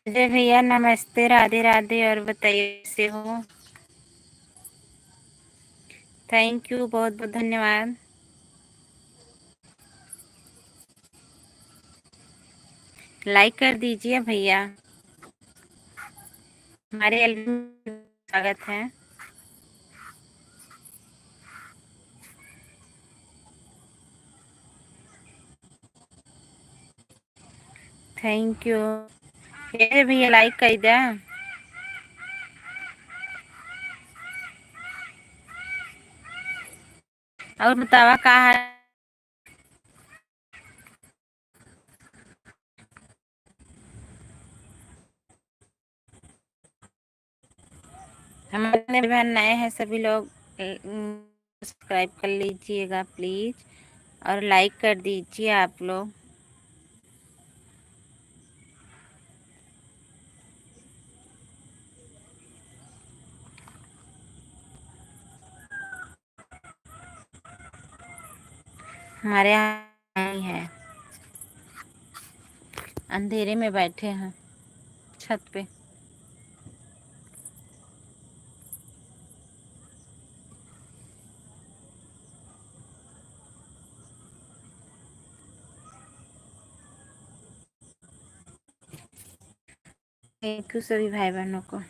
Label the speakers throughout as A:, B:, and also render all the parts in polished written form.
A: अजय भैया नमस्ते, राधे राधे। और बताइए कैसे हो? थैंक यू, बहुत बहुत धन्यवाद। लाइक कर दीजिए भैया, हमारे एल्बम में स्वागत है। Thank you. ये भैया लाइक कर दे। और बतावा कहा है? हमारे बहन नए हैं, सभी लोग सब्सक्राइब कर लीजिएगा प्लीज, और लाइक कर दीजिए आप लोग। हमारे यहाँ नहीं है, अंधेरे में बैठे हैं छत पे। थैंक यू सभी भाई बहनों को।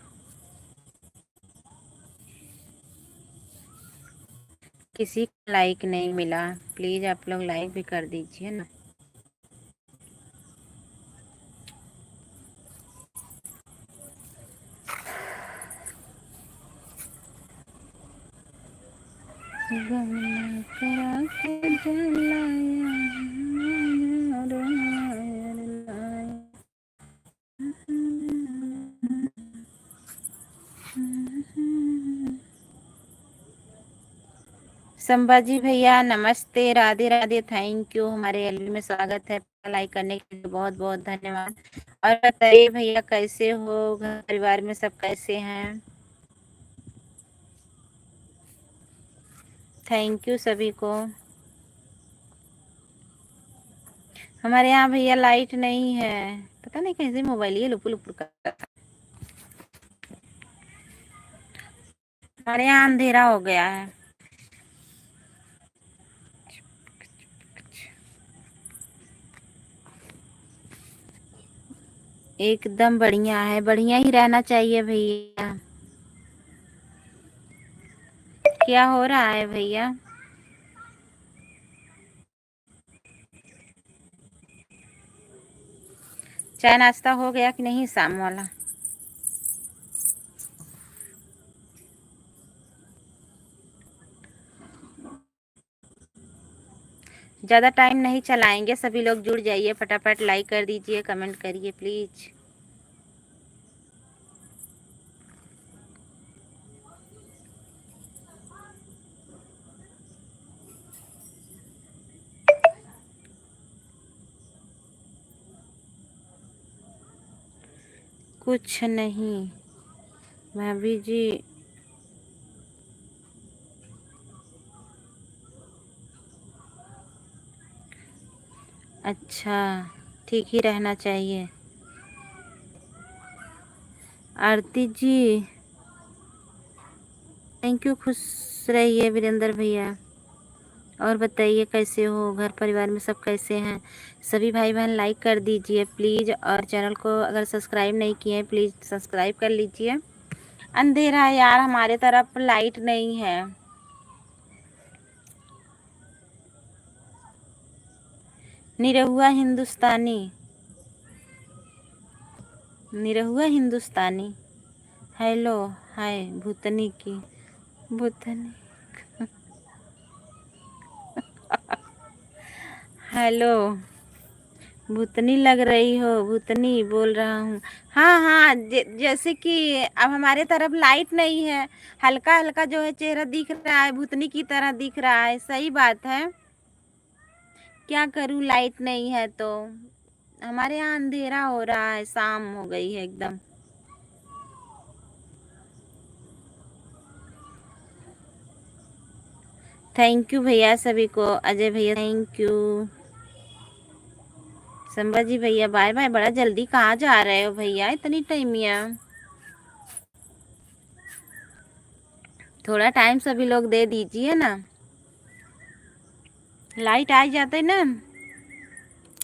A: किसी को लाइक नहीं मिला, प्लीज आप लोग लाइक भी कर दीजिए ना। संभाजी भैया नमस्ते, राधे राधे। थैंक यू, हमारे एलबी में स्वागत है। लाइक करने के लिए बहुत बहुत धन्यवाद। और बताइए भैया कैसे हो, घर परिवार में सब कैसे हैं? थैंक यू सभी को। हमारे यहाँ भैया लाइट नहीं है, पता नहीं कैसे मोबाइल ये लुपुर लुपुर करता था। हमारे यहाँ अंधेरा हो गया है। एकदम बढ़िया है, बढ़िया ही रहना चाहिए भैया। क्या हो रहा है भैया? चाय नाश्ता हो गया कि नहीं शाम वाला? ज़्यादा टाइम नहीं चलाएंगे, सभी लोग जुड़ जाइए, फटाफट लाइक कर दीजिए, कमेंट करिए प्लीज। कुछ नहीं भाभी जी। अच्छा, ठीक ही रहना चाहिए। आरती जी थैंक यू, खुश रहिए वीरेंद्र भैया। और बताइए कैसे हो, घर परिवार में सब कैसे हैं? सभी भाई बहन लाइक कर दीजिए प्लीज़, और चैनल को अगर सब्सक्राइब नहीं किए हैं प्लीज़ सब्सक्राइब कर लीजिए। अंधेरा है यार, हमारे तरफ लाइट नहीं है। निरहुआ हिंदुस्तानी, निरहुआ हिंदुस्तानी। हेलो, हाय भूतनी की, भूतनी। हेलो, भूतनी लग रही हो, भूतनी बोल रहा हूँ। हाँ हाँ, जैसे कि अब हमारे तरफ लाइट नहीं है, हल्का हल्का जो है चेहरा दिख रहा है, भूतनी की तरह दिख रहा है। सही बात है, क्या करूँ, लाइट नहीं है तो। हमारे यहाँ अंधेरा हो रहा है, शाम हो गई है एकदम। थैंक यू भैया सभी को, अजय भैया थैंक यू। संभाजी भैया बाय बाय। बड़ा जल्दी कहाँ जा रहे हो भैया इतनी टाइमिया? थोड़ा टाइम सभी लोग दे दीजिए ना। लाइट आ जाते ना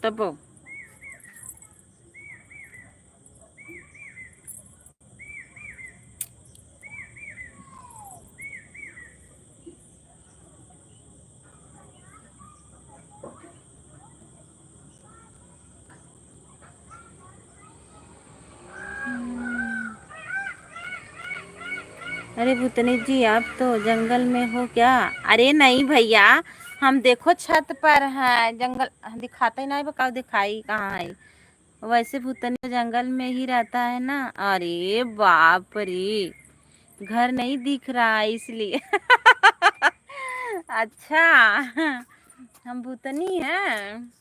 A: तब। अरे भूतनी जी आप तो जंगल में हो क्या? अरे नहीं भैया, हम देखो छत पर है। जंगल दिखाते ही नहीं, बताओ दिखाई कहाँ है? वैसे भूतनी तो जंगल में ही रहता है ना। अरे बाप रे, घर नहीं दिख रहा है इसलिए। अच्छा, हम भूतनी हैं?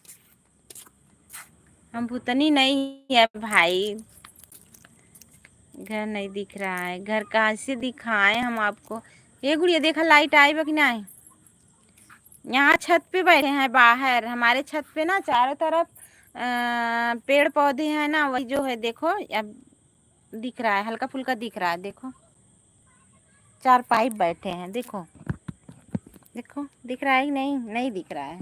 A: हम भूतनी नहीं है भाई। घर नहीं दिख रहा है। घर कहाँ से दिखाएं हम आपको? ये गुड़िया देखा लाइट आई कि नहीं? यहाँ छत पे बैठे हैं बाहर। हमारे छत पे ना चारों तरफ पेड़ पौधे हैं ना, वही जो है देखो अब दिख रहा है, हल्का फुल्का दिख रहा है। देखो 4 पाइप बैठे हैं। देखो देखो दिख रहा है कि नहीं? नहीं दिख रहा है।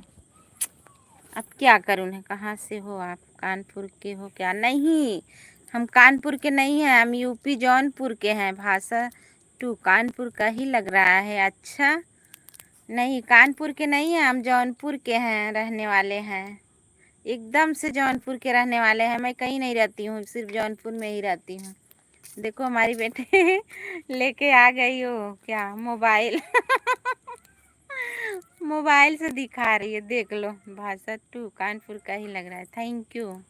A: अब क्या करूँ? कहाँ से हो आप? कानपुर के हो क्या? नहीं, हम कानपुर के नहीं हैं, हम यूपी जौनपुर के हैं। भाषा टू कानपुर का ही लग रहा है। अच्छा, नहीं कानपुर के नहीं हैं, हम जौनपुर के हैं, रहने वाले हैं। एकदम से जौनपुर के रहने वाले हैं। मैं कहीं नहीं रहती हूँ, सिर्फ जौनपुर में ही रहती हूँ। देखो हमारी बेटे लेके आ गई हो क्या मोबाइल? मोबाइल से दिखा रही है, देख लो। भाषा टू कानपुर का ही लग रहा है। Thank you.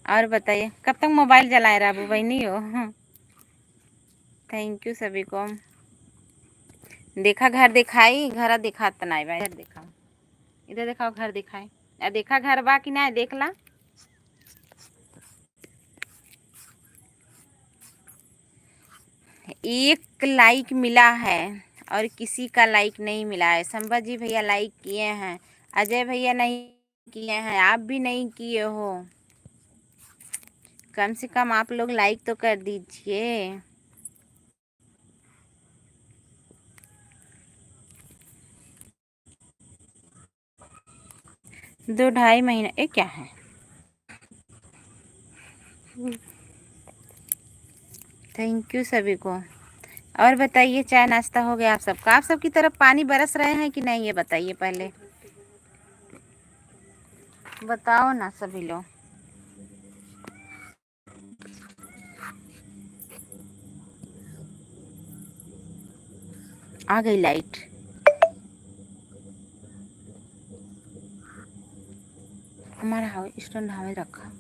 A: और बताइए कब तक मोबाइल चलाए राबू भाई? नहीं हो। थैंक यू सभी को। देखा घर दिखाई? घर दिखा तो नहीं भाई। घर दिखाओ, इधर दिखाओ, घर दिखाए। देखा घर बा कि नहीं? देख ला। एक लाइक मिला है और किसी का लाइक नहीं मिला है। संभाजी भैया लाइक किए हैं, अजय भैया नहीं किए हैं, आप भी नहीं किए हो। कम से कम आप लोग लाइक तो कर दीजिए। 2 ढाई महीना ये क्या है? थैंक यू सभी को। और बताइए चाय नाश्ता हो गया आप सबका? आप सबकी तरफ पानी बरस रहे हैं कि नहीं, ये बताइए पहले। बताओ ना सभी लोग। आ गई लाइट। हमारा हावे स्टैंड हावे रखा,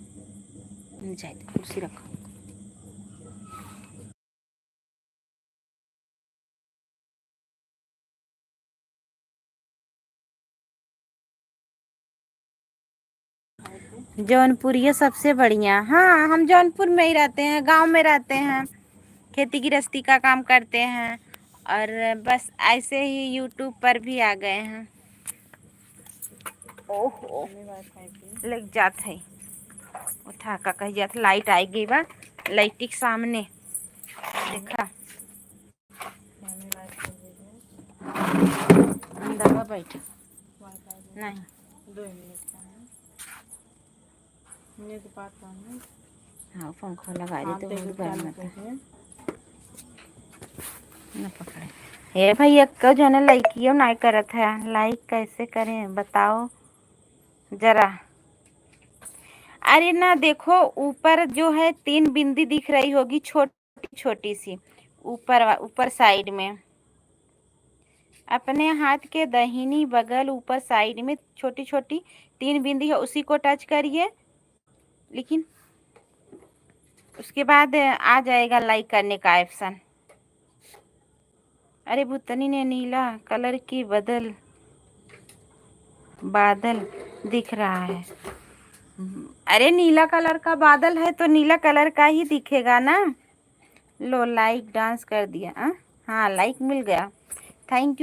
A: जाए कुर्सी रखा। जौनपुर ये सबसे बढ़िया। हाँ, हम जौनपुर में ही रहते हैं, गांव में रहते हैं, खेती गृहस्थी का काम करते हैं और बस ऐसे ही यूट्यूब पर भी आ गए हैं। ओहो लग जात है, उठा का कह जात। लाइट आई गई बा, लाइट के सामने देखा। अंदर में बैठ नहीं 2 मिनट का है तो बात करना। हाँ पंखा लगा दी तो बहुत गर्म है ना। पकड़े हे भैया को जो है लाइकियो नहीं करत है। लाइक कैसे करें बताओ जरा? अरे ना देखो, ऊपर जो है 3 बिंदी दिख रही होगी, छोटी छोटी सी, ऊपर ऊपर साइड में। अपने हाथ के दाहिनी बगल ऊपर साइड में छोटी छोटी 3 बिंदी है, उसी को टच करिए। लेकिन उसके बाद आ जाएगा लाइक करने का ऑप्शन। अरे भूतनी ने नीला कलर की बादल दिख रहा है। अरे नीला कलर का बादल है तो नीला कलर का ही दिखेगा ना। लो लाइक डांस कर दिया। हाँ लाइक मिल गया। थैंक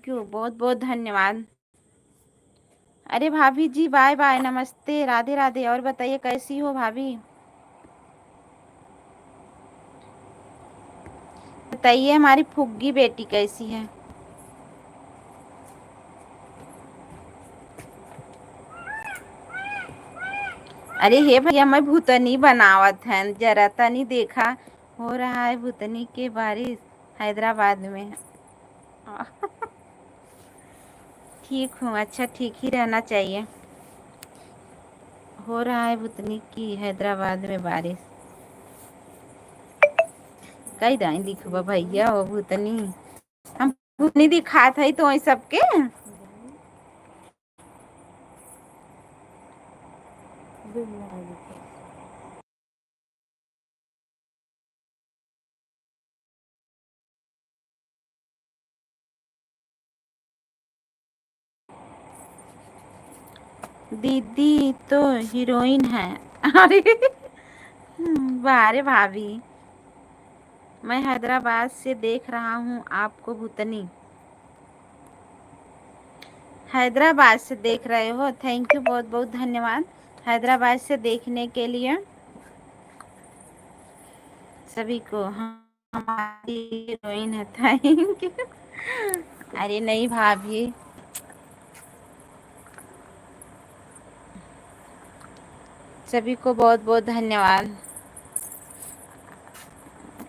A: यू बहुत बहुत धन्यवाद। अरे भाभी जी बाय बाय, नमस्ते, राधे राधे। और बताइए कैसी हो भाभी? बताइए हमारी फुग्गी बेटी कैसी है? अरे हे भैया मैं भूतनी बनावत है, जरा तनी देखा। हो रहा है भूतनी के बारिश हैदराबाद में। ठीक हूँ, अच्छा ठीक ही रहना चाहिए। हो रहा है भूतनी की हैदराबाद में बारिश। कई दाई दिखबा भैया हो भूतनी। हम भूतनी दिखात है तो सबके। दीदी तो हीरोइन है। अरे बारे भाभी, मैं हैदराबाद से देख रहा हूँ आपको भूतनी। हैदराबाद से देख रहे हो, थैंक यू, बहुत बहुत धन्यवाद हैदराबाद से देखने के लिए सभी को। हमारी हीरोइन है, थैंक यू। अरे नहीं भाभी, सभी को बहुत बहुत धन्यवाद।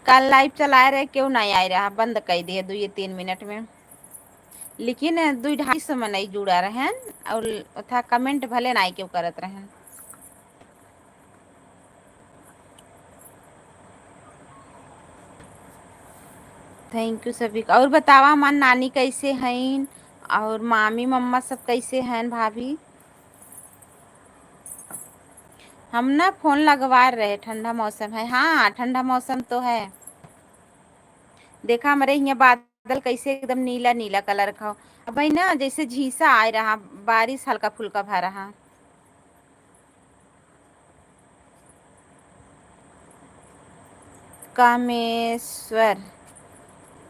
A: कल लाइव चलाए रहे, क्यों नहीं आ रहा, बंद कर दिए 2 या 3 मिनट में। लेकिन 2 ढाई समय नहीं जुड़ा रहन और था कमेंट भले नहीं क्यों करत रहन। थैंक यू सभी का। और बतावा हमार नानी कैसे हैं और मामी मम्मा सब कैसे हैं भाभी? हम ना फोन लगवा रहे, ठंडा मौसम है। हाँ ठंडा मौसम तो है। देखा हमारे यहाँ बादल कैसे एकदम नीला नीला कलर का हो। अब भाई ना जैसे झीसा आ रहा, बारिश हल्का फुल्का भा रहा। कामेश्वर,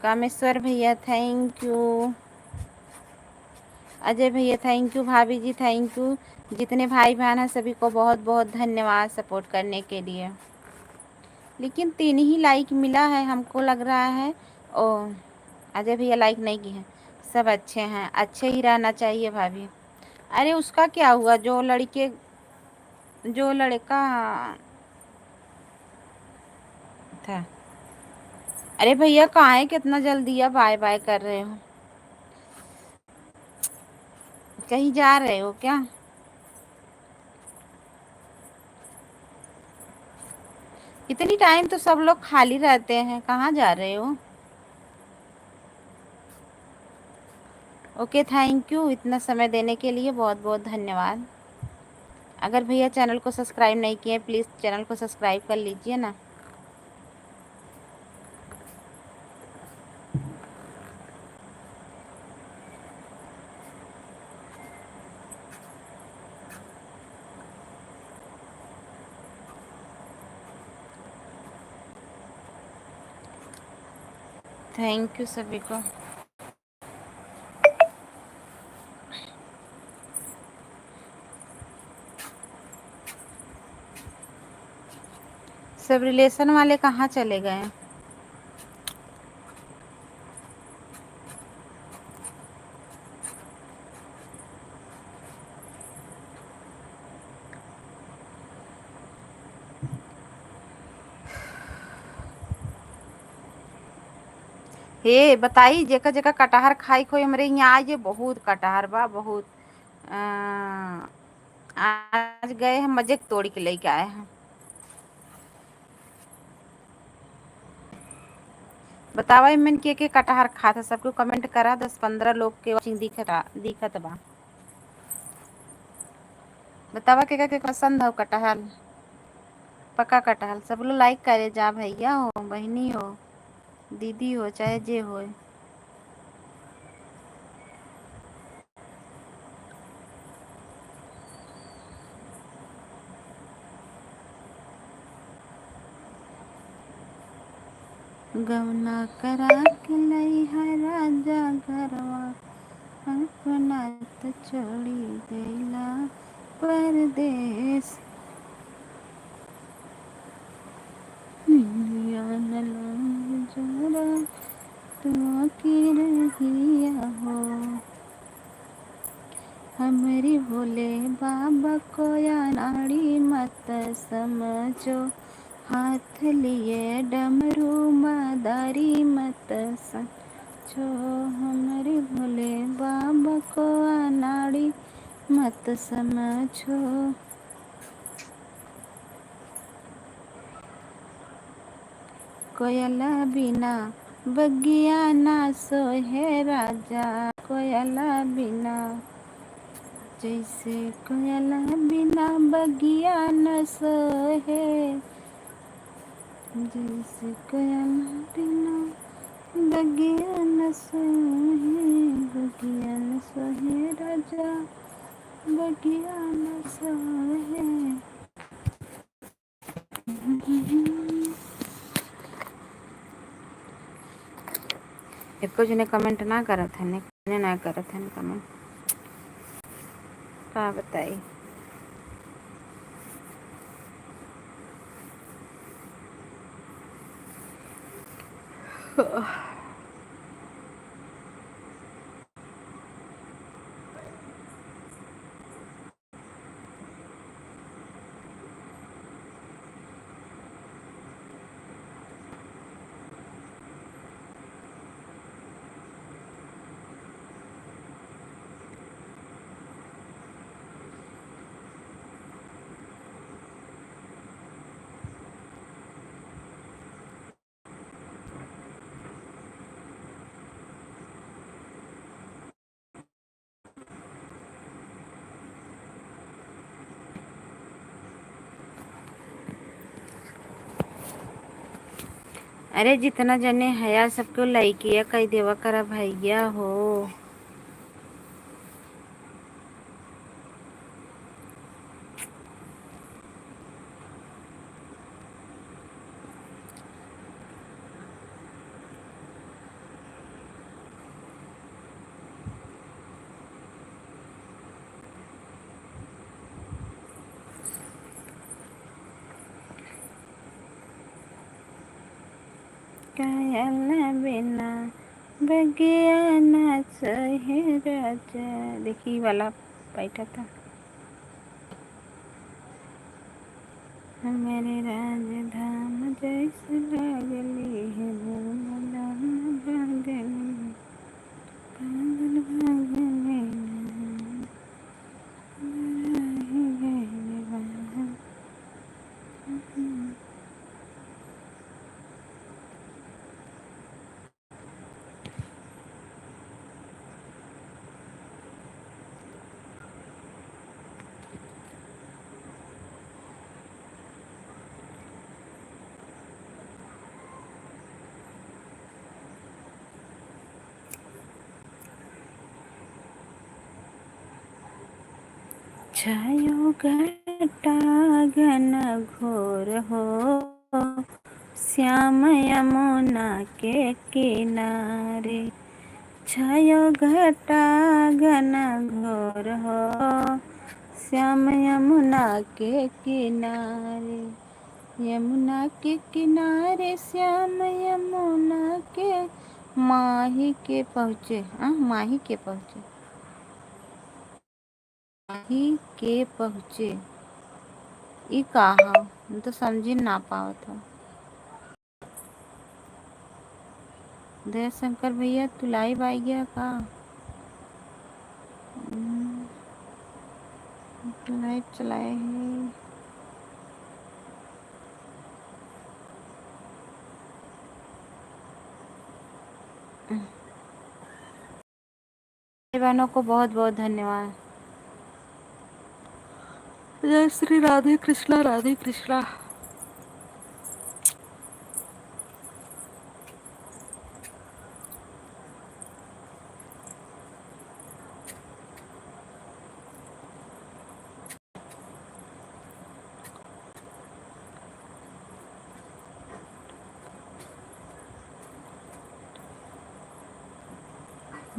A: कामेश्वर भैया थैंक यू। अजय भैया थैंक यू, भाभी जी थैंक यू। जितने भाई बहन हैं सभी को बहुत बहुत धन्यवाद सपोर्ट करने के लिए। लेकिन 3 ही लाइक मिला है, हमको लग रहा है। ओ अजय भैया लाइक नहीं किए हैं। सब अच्छे हैं, अच्छे ही रहना चाहिए भाभी। अरे उसका क्या हुआ, जो लड़का था। अरे भैया कहाँ है, कितना जल्दी अब बाय बाय कर रहे हो? कहीं जा रहे हो क्या? इतनी टाइम तो सब लोग खाली रहते हैं, कहाँ जा रहे हो? ओके थैंक यू, इतना समय देने के लिए बहुत बहुत धन्यवाद। अगर भैया चैनल को सब्सक्राइब नहीं किए प्लीज़ चैनल को सब्सक्राइब कर लीजिए ना। थैंक यू सभी को। सब रिलेशन वाले कहाँ चले गए? हे बताई जेका जेका कटहर खाई खोई हमरे यहाँ आज बहुत कटहर बा बहुत। आज गए हम मजे के तोड़ के लेके आए हैं। बतावा इमन के कटहर खा था, सबको कमेंट करा। 10-15 लोग के वाचिंग दिखत बा। बतावा के पसंद हो कटहल, पका कटहल। सब लोग लाइक करे जा, भैया हो बहनी हो दीदी हो चाहे जे हो। गवना करा के लई है राजा घरवा अपना त छोड़ी गईला परदेस। निंदिया न लागे जोरा तू की रहिया हो। हमारी भोले बाबा को या नाड़ी मत समझो, हाथ लिए डमरू मादारी मत समझो। हमारे भोले बाबा को अनाड़ी मत समझो। कोयला बिना बगिया ना सोहे राजा, कोयला बिना जैसे कोयला बिना बगिया न सोहे, जैसे कोयला बिना बगिया न सोहे, बगिया न सोहे राजा, बगिया न सोहे। एको जने कमेंट ना करत है, ने ना करत है कमेंट, का बताई। अरे जितना जने हया सबको लाइकिया कई देवा करा भैया हो। कोयला बिना बगिया ना सोहे राजा। देखी वाला बैठा था। हमारे राजधाम जैसे लागली है भूमला भागली, पागल भागले रही गए बाहर। छायो घटा घन घोर हो, श्याम यमुना के किनारे। छायो घटा घन घोर हो, श्याम यमुना के किनारे। यमुना के किनारे श्याम यमुना के माही के पहुँचे। माही के पहुँचे, माही के पहुँचे। ई कहा हम तो समझी ना पावत हो। दया शंकर भैया तू लाइव आ गया का? लाइव चलाए हैं। बहनों को बहुत बहुत धन्यवाद। जय श्री राधे कृष्णा, राधे कृष्णा।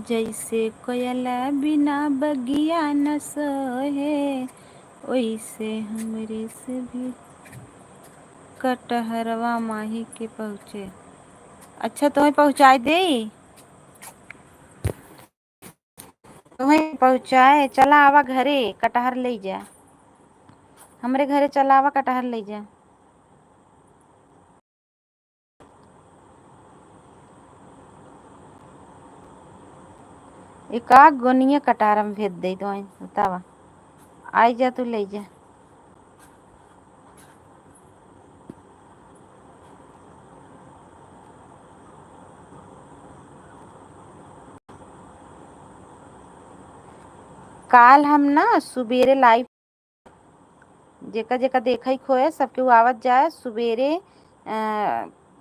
A: जैसे कोयल बिना बगिया न सोहे, ओइसे हमरे से भी कटहरवा माही के पहुँचे। अच्छा तुम्हें पहुँचाए दे, तुम्हें पहुँचाए। चला आवा घरे, कटहर ले जा। हमरे घरे चला आवा, कटहर ले जा। एक गोनिया कटहर हम भेज दे तो बतावा। आई जा तू ले जा। काल हम ना सुबेरे लाइव, जेका जेका देखा ही खोए सबके वो आवत जाए सुबेरे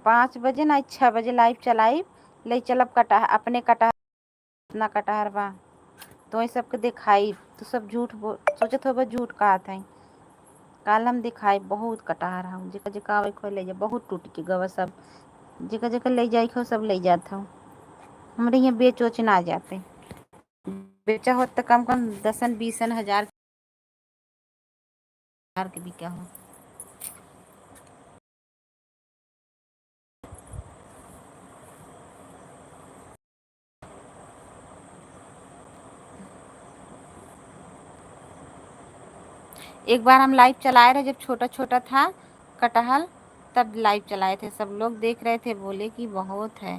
A: 5 बजे ना 6 बजे लाइव चलाई। ले चलब कटहर, अपने कटहर, अपना कटहर बा तो वही सबके दिखाई। तो सब झूठ सोचत हो, झूठ कहा था। काल हम दिखाई बहुत कटहर हम, जेका जेका आवे खो ले जा। बहुत टूट के गवा सब, जेका जेका ले जाई खो सब ले जात हो। हमारे यहाँ बेच वोच ना जाते, बेचा हो तो कम कम 10-20 हजार के बिका हो। एक बार हम लाइव चलाए रहे जब छोटा छोटा था कटहल, तब लाइव चलाए थे, सब लोग देख रहे थे, बोले कि बहुत है।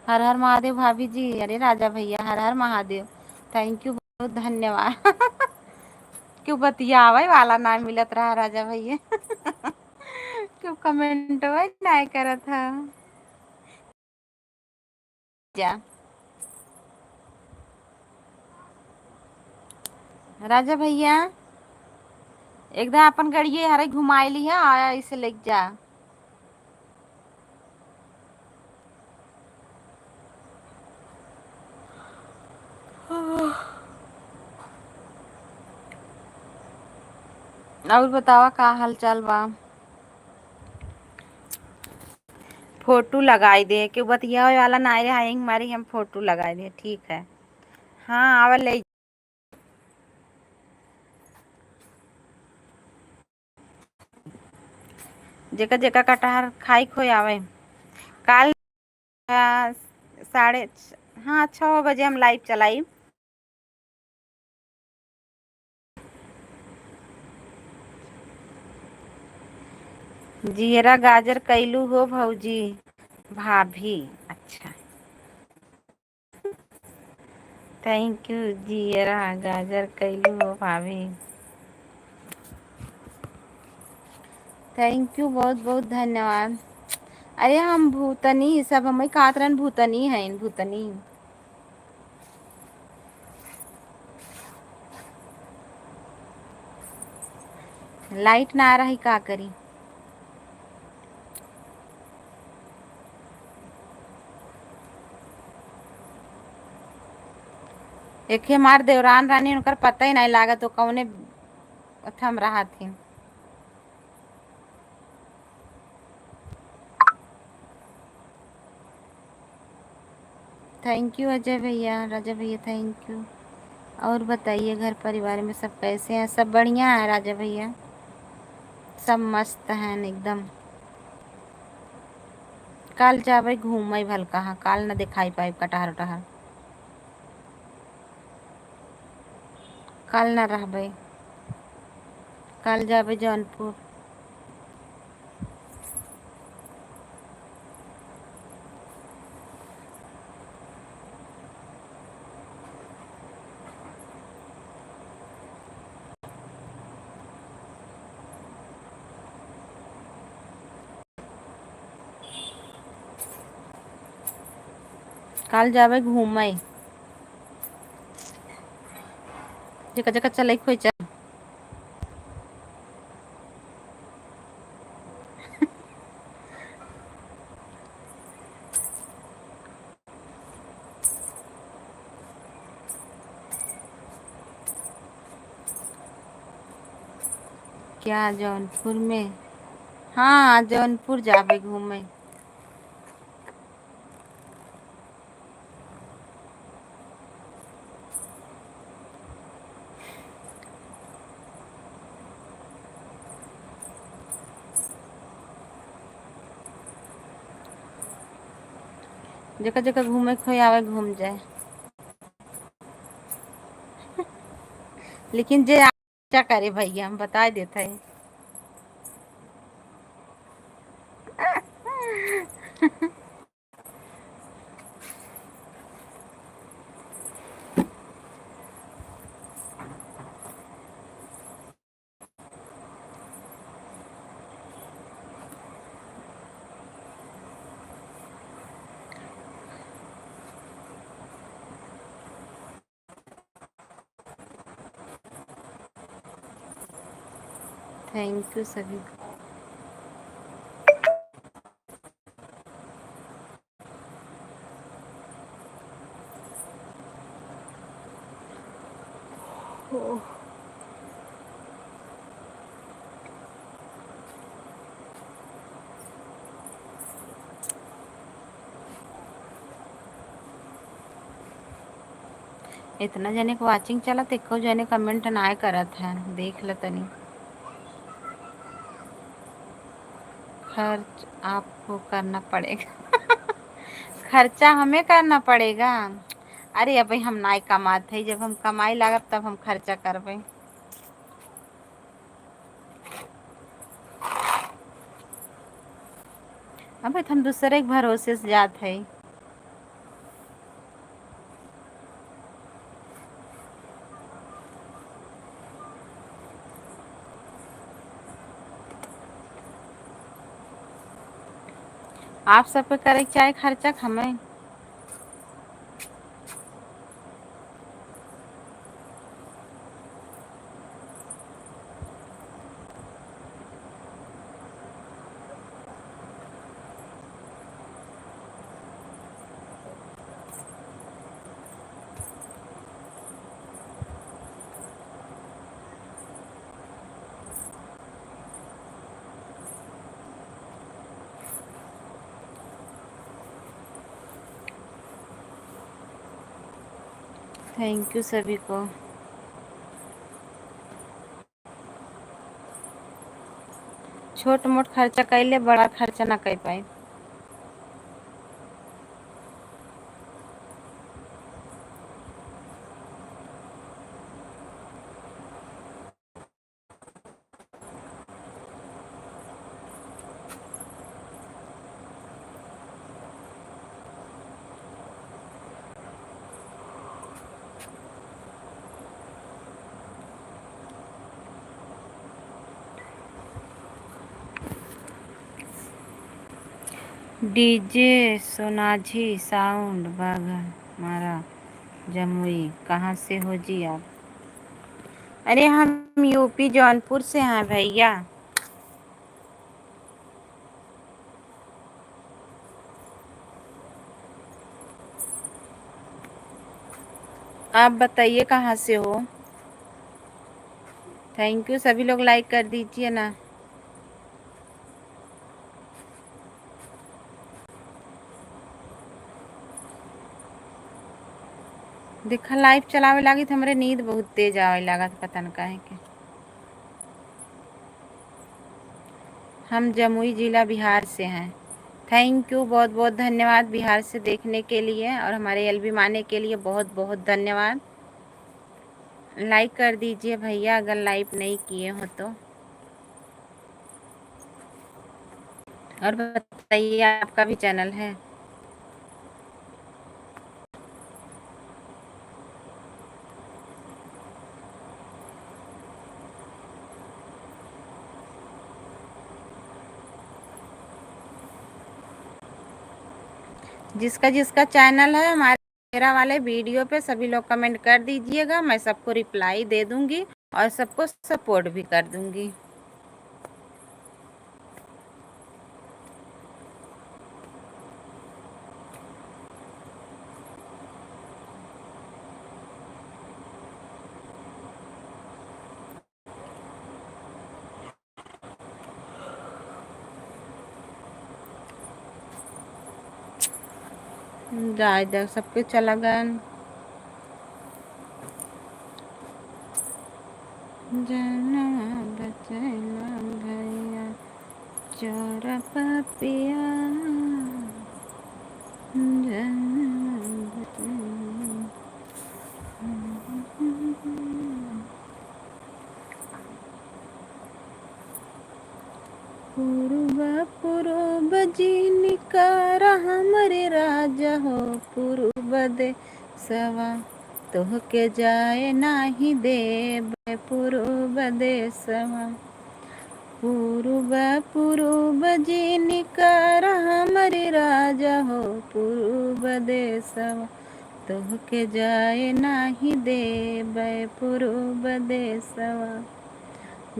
A: हर हर महादेव भाभी जी। अरे राजा भैया हर हर महादेव, थैंक यू, बहुत धन्यवाद। क्यों बतियावे वाला ना मिलत रहा राजा भैया। क्यों कमेंट ना करत है जा राजा भैया। एकदम अपन गड़िए हरे घुमाए ली है, आया इसे लेके जा। और बतावा का हाल चाल बा। फोटो लगाई दे, क्यों बतिया वाला ना रहे आएंगे मारी, हम फोटो लगाई दे, ठीक है। हाँ आवा ले। जेका जेका कटहर खाई खोई आवे। काल 6:30 हम लाइव चलाई। जीरा गाजर कैलू हो भौजी भाभी। अच्छा थैंक यू। जीरा गाजर कैलू हो भाभी, थैंक यू, बहुत बहुत धन्यवाद। अरे हम भूतनी सब हमें कातरन भूतनी है, भूतनी। लाइट ना आ रही का करी। एक हमार देवरान रानी, उनकर पता ही नहीं लागत तो कौने थम रहा थी। थैंक यू अजय भैया, राजा भैया, थैंक यू। और बताइए घर परिवार में सब कैसे हैं? सब बढ़िया है राजा भैया, सब मस्त हैं एकदम। कल जाबे घूमे भल कहाँ, काल न दिखाई पाए कटहर उटहर, कल न रहबे, कल जाबे जौनपुर। कल जाबे घूमे, जगह जगह चले खोई चल। क्या जौनपुर में? हाँ जौनपुर जाबे घूमे। जगह जगह घूमे खोई आवे घूम जाए, लेकिन जे क्या करे भैया, हम बता देते हैं। थैंक यू सभी को। इतना जने को वाचिंग चला, एको जने कमेंट ना करत है, देख ल तनी। खर्च आपको करना पड़ेगा। खर्चा हमें करना पड़ेगा। अरे अब हम ना कमाते है, जब हम कमाई लागब तब हम खर्चा करबे। अब हम दूसरे के भरोसे से जात है। आप सब पे करे के चाहे खर्चा हमें। थैंक यू सभी को। छोट मोट खर्चा कैले, बड़ा खर्चा ना कर पाए। डीजे सोनाझी साउंड बाघा मारा जमुई, कहाँ से हो जी आप? अरे हम यूपी जौनपुर से हैं भैया। आप बताइए कहाँ से हो? थैंक यू, सभी लोग लाइक कर दीजिए ना। देखा लाइव चलावे लागी तो हमरे नींद बहुत तेज आवे लगा, पता न काहे के। हम जमुई जिला बिहार से हैं। थैंक यू, बहुत बहुत धन्यवाद बिहार से देखने के लिए और हमारे एलबी माने के लिए बहुत बहुत धन्यवाद। लाइक कर दीजिए भैया अगर लाइक नहीं किए हो तो। और बताइए आपका भी चैनल है? जिसका जिसका चैनल है हमारे मेरा वाले वीडियो पे सभी लोग कमेंट कर दीजिएगा, मैं सबको रिप्लाई दे दूंगी और सबको सपोर्ट भी कर दूंगी। जायदा सबके चला गन जाना बचना भैया चोर पपिया पूर्व पूर्व जिनकर हमरे राजा हो पूर्व देशवा तोहके जाए नाही देब पूर्व देशवा पूर्व पूर्व जिनकर हमरे राजा हो पूर्व देशवा तोहके जाए नाही देब पूर्व देशवा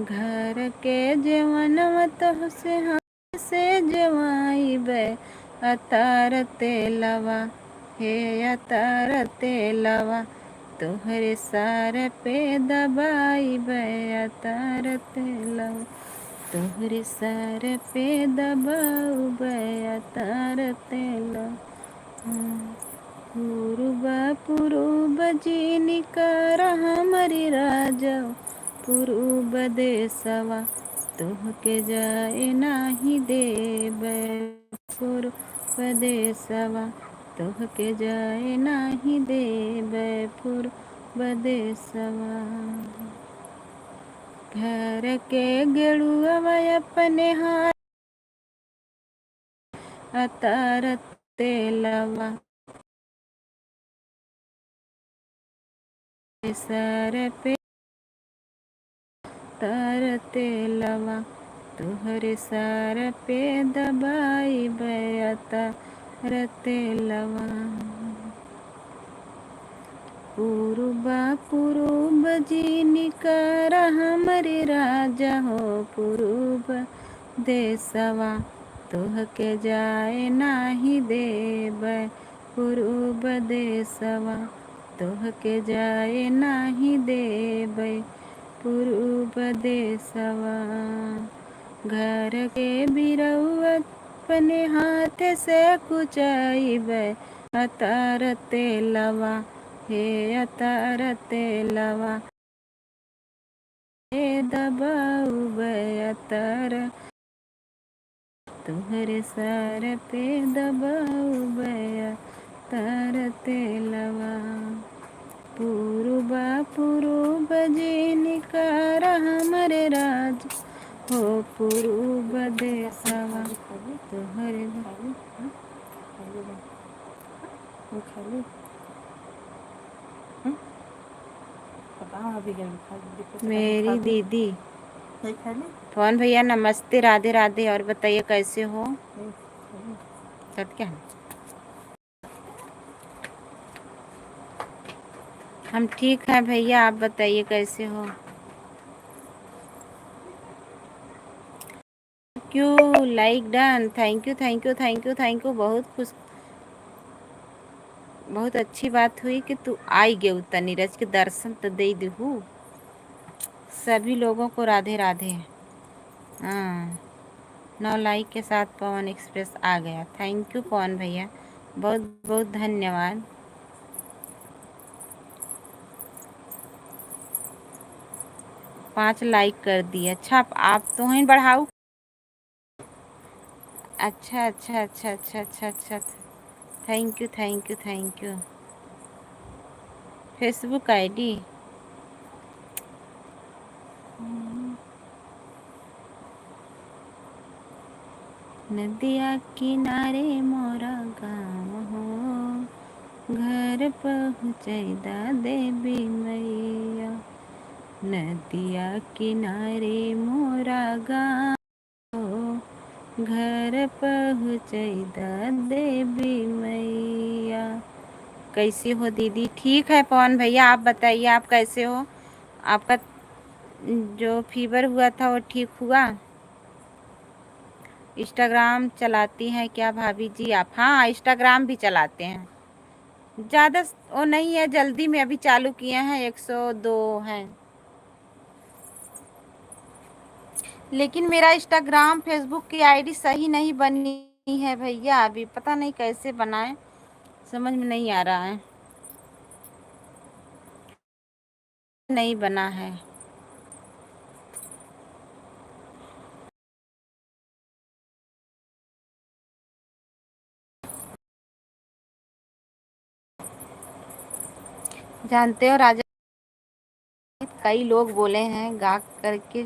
A: घर के जवनवा तोहसे हाथ से जवाइबे अतार तेलवा हे अतार तेलवा तोहरे सार पे दबाइबे अतार तेलवा तोहरे सार पे दबाउबे अतार तेलवा पूर्व पूर्व जिनकर हमरे राजा पूर्व देशवा तोहके जाए नाही देब पूर्व देशवा तोहके जाए नाही देब पूर्व देशवा घर के गेड़ुआ अपने हाथ अतार तेलवा सर पे तर तेलवा तुहरे सार पे दबाई तर तेलवा पूर्व पूर्व जिनकर हमरे राजा हो पूर्व देशवा तोहके जाए नाही देब पूर्व देशवा तोहके जाए नाही देब पूर्व देशवा घर के बिरौआ अपने हाथ से कुचाइबे अतार तेलवा हे अतार तेलवा हे दबाउबे अतार तुहरे सार पे दबाउबे अतार तेलवा पूर्व पूर्व जिनकर हमरे राज हो पूर्व देशवा तोहरे मेरी दीदी पवन भैया नमस्ते राधे राधे। और बताइए कैसे हो सब क्या हम ठीक हैं भैया, आप बताइए कैसे हो। क्यों like done, thank you thank you thank you thank you. बहुत खुश, बहुत अच्छी बात हुई कि तू आई गे उतना नीरज के दर्शन तो दे दू। सभी लोगों को राधे राधे। हाँ 9 लाइक के साथ पवन एक्सप्रेस आ गया। थैंक यू पवन भैया, बहुत बहुत धन्यवाद। पाँच लाइक कर दिए। अच्छा आप तो ही बढ़ाओ। अच्छा अच्छा अच्छा अच्छा अच्छा अच्छा thank you thank you thank you. Facebook ID नदिया किनारे मोरा गाँव हो घर पहुँचैदा देवी मैया। नदिया किनारे मोरा गाँव हो घर पहुँचैदा देवी मैया। कैसी हो दीदी? ठीक है पवन भैया, आप बताइए आप कैसे हो? आपका जो फीवर हुआ था वो ठीक हुआ? इंस्टाग्राम चलाती हैं क्या भाभी जी आप? हाँ इंस्टाग्राम भी चलाते हैं, ज़्यादा वो नहीं है, जल्दी में अभी चालू किए हैं, 102 हैं। लेकिन मेरा इंस्टाग्राम फेसबुक की आईडी सही नहीं बनी है भैया, अभी पता नहीं कैसे बनाएं, समझ में नहीं आ रहा है, नहीं बना है। जानते हो राजा, कई लोग बोले हैं गा करके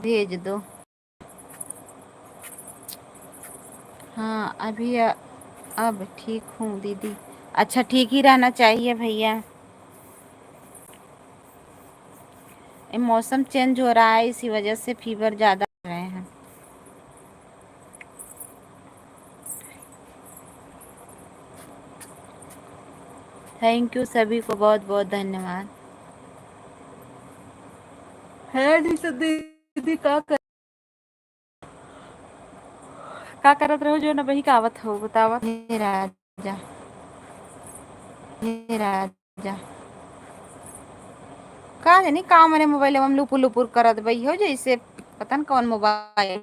A: भेज दो। हाँ अब ठीक हूँ दीदी। अच्छा, ठीक ही रहना चाहिए भैया। ये मौसम चेंज हो रहा है, इसी वजह से फीवर ज़्यादा हो रहे हैं। थैंक यू, सभी को बहुत बहुत धन्यवाद। है नहीं सब दीदी का करत रहो जो न वही कावत हो बतावत। हे राजा, हे राजा, का जानी का मने मोबाइल में लुपुर लुपुर करत बई हो, जैसे पता न कौन मोबाइल।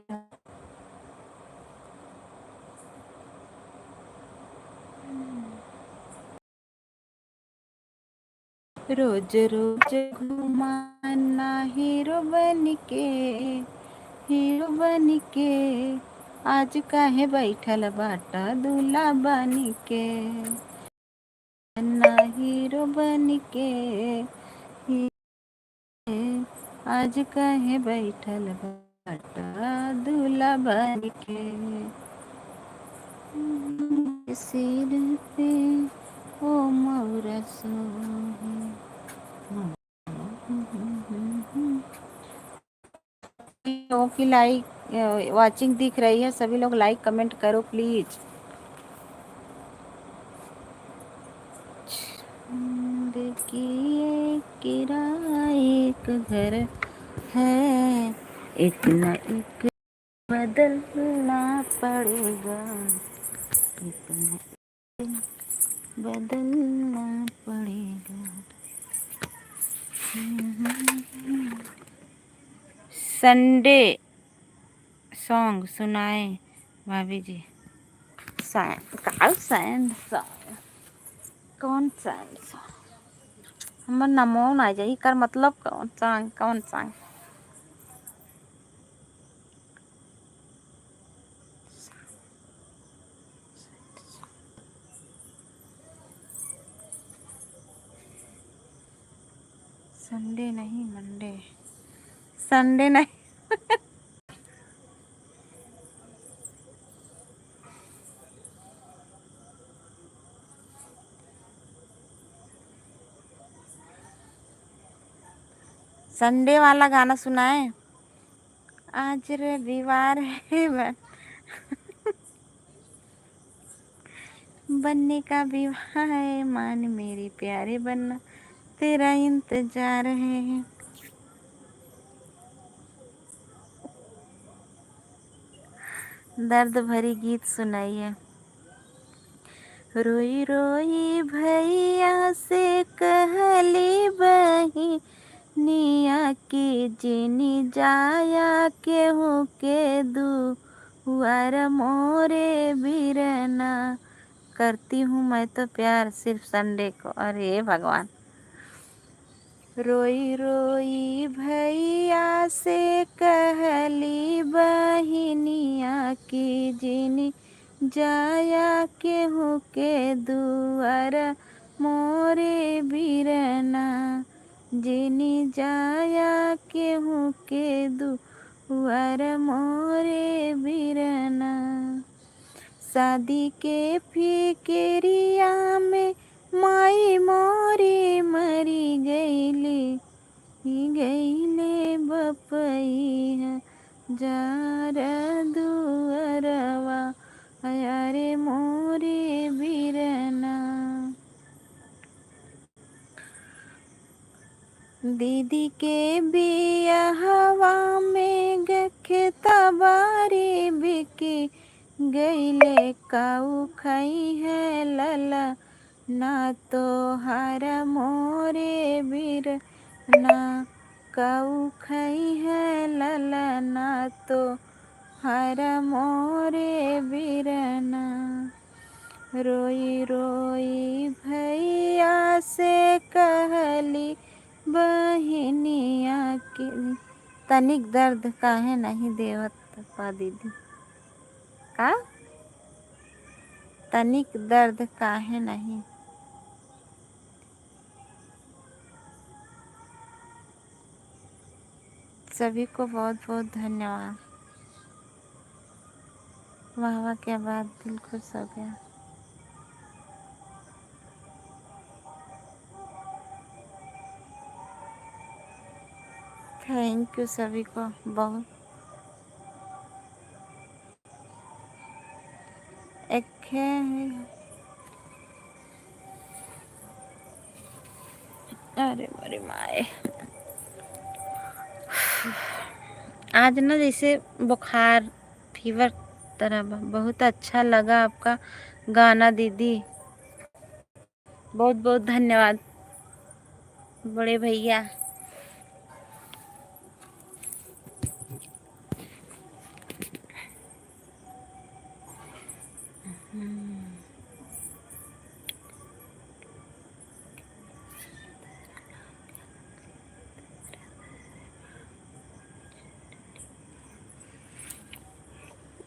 A: रोज रोज घुमाना हीरो बन के, आज काहे बैठल बाटा दूल्हा बन के। ना हीरो बन के, आज काहे बैठल बाटा दूल्हा बन के। सिर पे ओ मोरा सोहे। लोगों की लाइक वाचिंग दिख रही है, सभी लोग लाइक कमेंट करो प्लीज। देखिए किराए एक घर है, एक न एक बदलना पड़ेगा, एक न एक बदलना पड़ेगा। संडे सॉन्ग सुनाए भाभी जी। सैंड सॉन्ग, कौन सैंड सॉन्ग? हमर नमो ना जाई कर मतलब कौन सॉन्ग? संडे नहीं मंडे, संडे नहीं। संडे वाला गाना सुनाए। आज रविवार है बनने का विवाह है, मान मेरे प्यारे बनना तेरा इंतजार है। दर्द भरी गीत सुनाइए। रोई रोई भैया से कहली बही निया की जिनी जाया केहू के दुआर मोरे बिरना। करती हूँ मैं तो प्यार सिर्फ संडे को। अरे भगवान। रोई रोई भैया से कहली बहिनिया की जिनी जाया केहू के दुआर मोरे बिरना, जिनी जाया केहू के दुआर मोरे बिरना। शादी के फिक्रिया में माई मोरी मरी गईले बपैया जार दुअरवा अरे मोरे बिरना। दीदी के बियाहवा में खेता बारी बिकी गईले, काऊ खाई है लला ना तो हरा मोरे बिरना। काऊ खाई है लला ना तो हरा मोरे बिरना। रोई रोई भैया से कहली बहिनिया की तनिक दर्द काहे नहीं देवत पा दीदी का, तनिक दर्द काहे नहीं। सभी को बहुत बहुत धन्यवाद। वाह वाह, क्या बात, दिल खुश हो गया। थैंक यू सभी को बहुत। एक अरे मेरी माए, आज ना जैसे बुखार फीवर तरह बहुत अच्छा लगा आपका गाना दीदी, बहुत बहुत धन्यवाद बड़े भैया।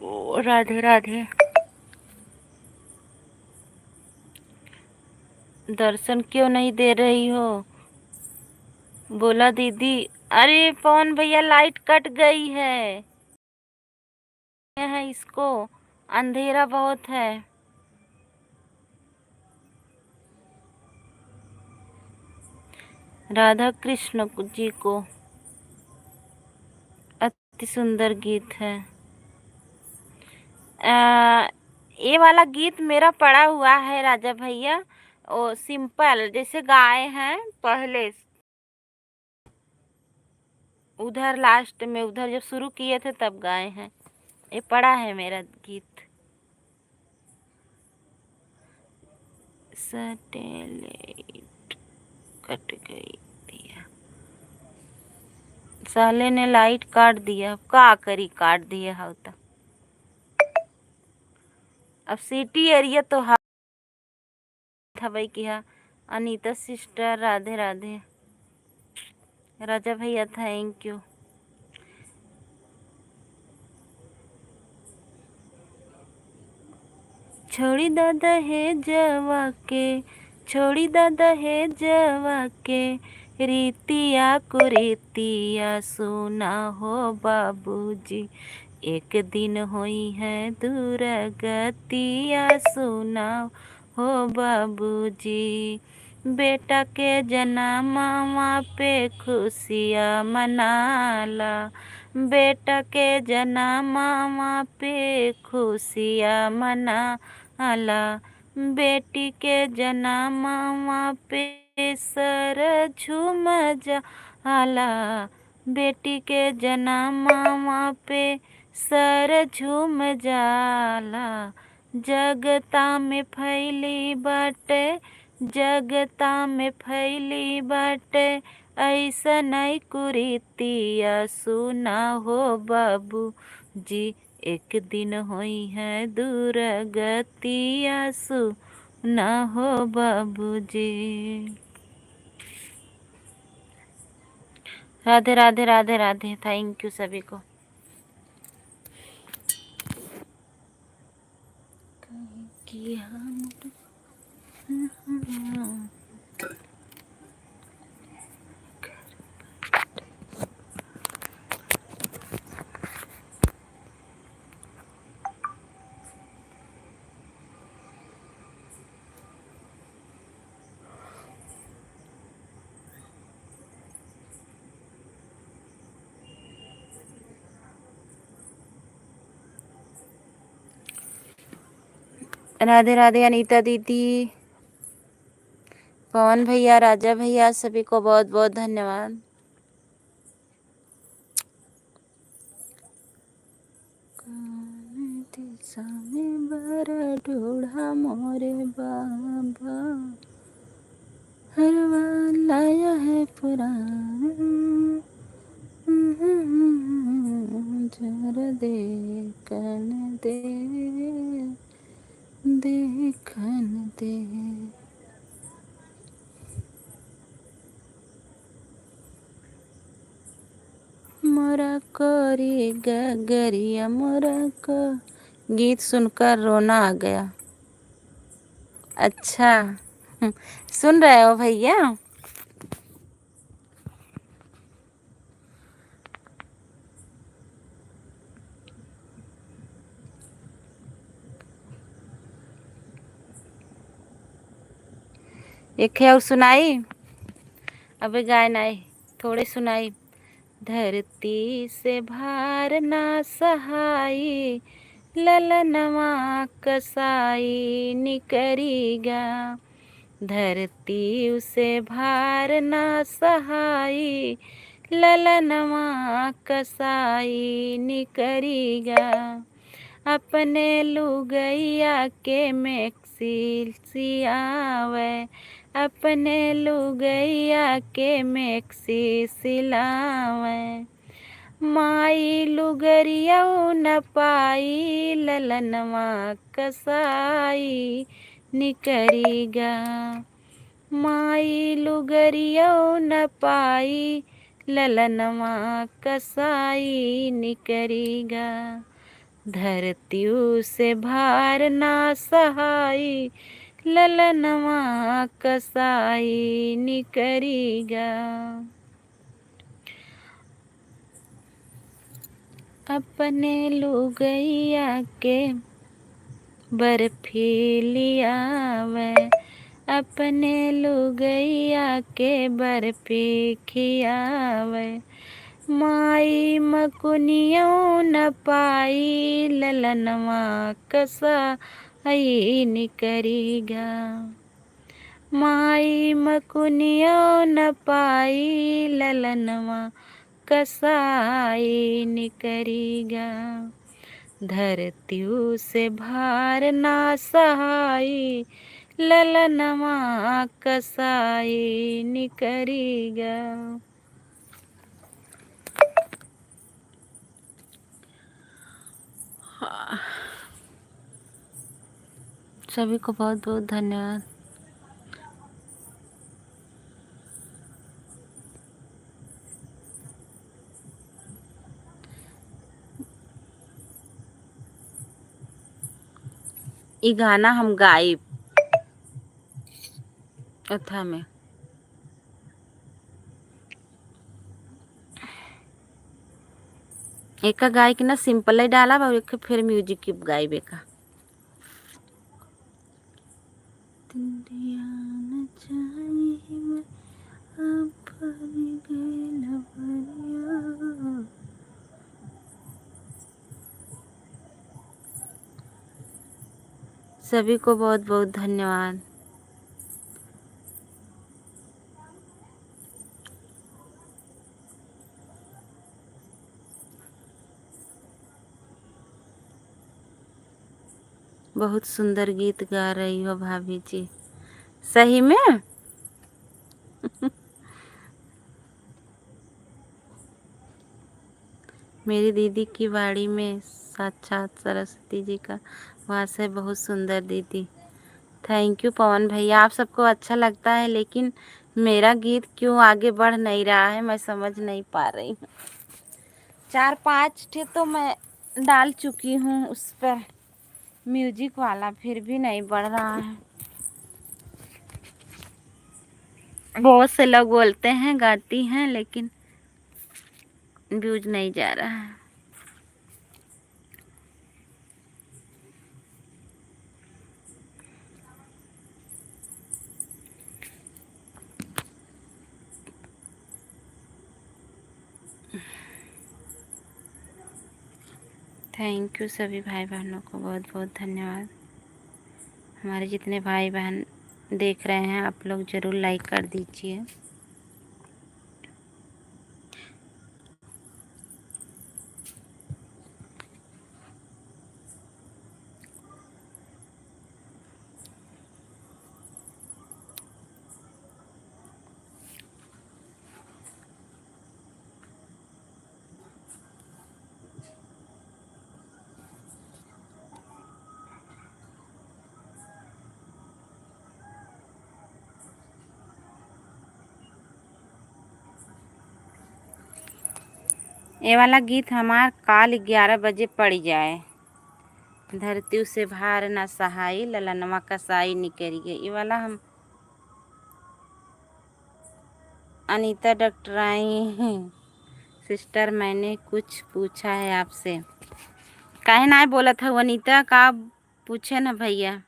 A: ओ राधे राधे। दर्शन क्यों नहीं दे रही हो? बोला दीदी। अरे पवन भैया लाइट कट गई है इसको, अंधेरा बहुत है। राधा कृष्ण जी को अति सुंदर गीत है। ये वाला गीत मेरा पड़ा हुआ है राजा भैया, ओ सिंपल जैसे गाए हैं पहले, उधर लास्ट में, उधर जब शुरू किए थे तब गाए हैं। ये पड़ा है मेरा गीत। सैटेलाइट कट गई दिया, साले ने लाइट काट दिया, का करी काट दिया हो तो। अब सिटी एरिया तो था भाई की। हाँ अनीता सिस्टर राधे राधे। राजा भैया थैंक यू। छोड़ी दादा है जवा के, छोड़ी दादा है जवा के, रीतिया कुरीतिया सुना हो बाबूजी, एक दिन होई है दुर्गतिया सुना हो बाबूजी। बेटा के जन्मवा पे खुशियाँ मनाला, बेटा के जन्मवा पे खुशियाँ मनाला, बेटी के जन्मवा पे सर झूम जाला, बेटी के जन्मवा पे सर झूम जाला। जगता में फैली बाटे, जगता में फैली बाटे, ऐसा नहीं कुरीतिया सुना हो बाबू जी, एक दिन होई है दुर्गतिया सुना हो बाबू जी। राधे राधे राधे राधे, थैंक यू सभी को। कि हम राधे राधे अनीता दीदी, पवन भैया, राजा भैया, सभी को बहुत बहुत धन्यवाद। दिशा में बड़ा ढूढ़ा मोरे बाबा, हरवा लाया है पुराना, जरा देखन दे, देखन दे। मोरा कोरी गगरिया, मोरा को गीत सुनकर रोना आ गया। अच्छा सुन रहे हो भैया? एक है और सुनाई। अबे गाय नाई थोड़े सुनाई। धरती से भार ना सहाई, ललनवा कसाई निकरीगा। धरती उसे भार ना सहाई, ललनवा कसाई निकरीगा। अपने लुगैया के मैक्सी सियावे, अपने लुगैया के मैक्सी सिलावे। माई लुगरिया न पाई, ललनवा कसाई निकरीगा। माई लुगरिया न पाई, ललनवा कसाई निकरीगा। धरती से भार ना सहाई, ललनवा कसाई निकरीगा। अपने लुगैया के बर्फी लियावे, अपने लुगैया के बर्फी खियावे। माई मकुनियों न पाई, ललनवा कसाई निकरीगा। माई मकुनियों न पाई, ललनवा कसाई निकरीगा। धरती से भार ना सहाई, ललनवा कसाई निकरीगा। सभी को बहुत बहुत धन्यवाद। ये गाना हम गाइब अथा में एक गाय के ना सिंपल ही डाला और एक फिर म्यूजिक की गायब एक सभी को बहुत बहुत धन्यवाद। बहुत सुंदर गीत गा रही हो भाभी जी, सही में। मेरी दीदी की वाड़ी में साक्षात सरस्वती जी का वास है। बहुत सुंदर दीदी। थैंक यू पवन भैया। आप सबको अच्छा लगता है, लेकिन मेरा गीत क्यों आगे बढ़ नहीं रहा है, मैं समझ नहीं पा रही हूँ। 4-5 ठे तो मैं डाल चुकी हूँ उस पर म्यूजिक वाला, फिर भी नहीं बढ़ रहा है। बहुत से लोग बोलते हैं गाती हैं, लेकिन व्यूज नहीं जा रहा है। थैंक यू सभी भाई बहनों को बहुत बहुत धन्यवाद। हमारे जितने भाई बहन देख रहे हैं, आप लोग ज़रूर लाइक कर दीजिए। ये वाला गीत हमार काल 11 बजे पड़ जाए। धरती से भार ना सहाई, ललनवा कसाई निकरिए। ये वाला हम अनीता डॉक्टर आई हैं। सिस्टर मैंने कुछ पूछा है आपसे। काहे ना बोला था अनीता का, पूछे ना भैया।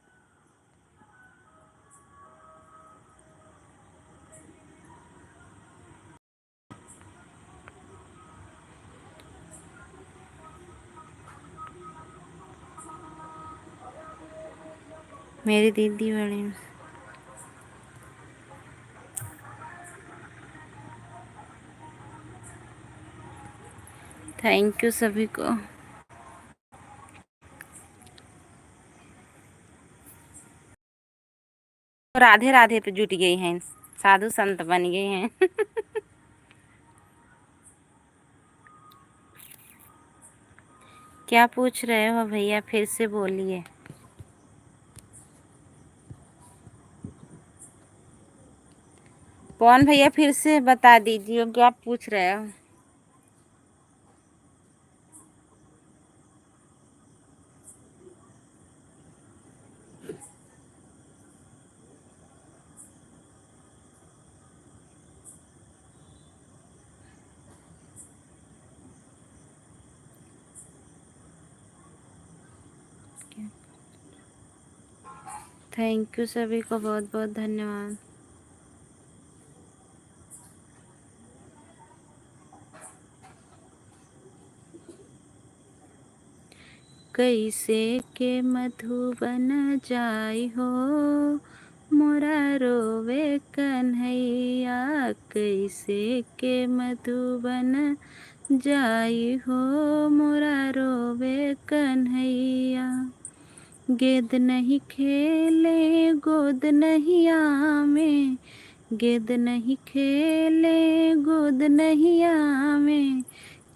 A: मेरी दीदी बड़ी। थैंक यू सभी को। राधे राधे पे जुट गई हैं, साधु संत बन गए हैं। क्या पूछ रहे हो भैया, फिर से बोलिए। कौन भैया, फिर से बता दीजिए क्या पूछ रहे हो। थैंक यू सभी को, बहुत बहुत धन्यवाद। कैसे के मधुबन जाई हो, मोरा रोवे कन्हैया। कैसे के मधुबन जाई हो, मोरा रोवे कन्हैया। गेंद नहीं खेले गोद नहीं आवे, गेंद नहीं खेले गोद नहीं आवे।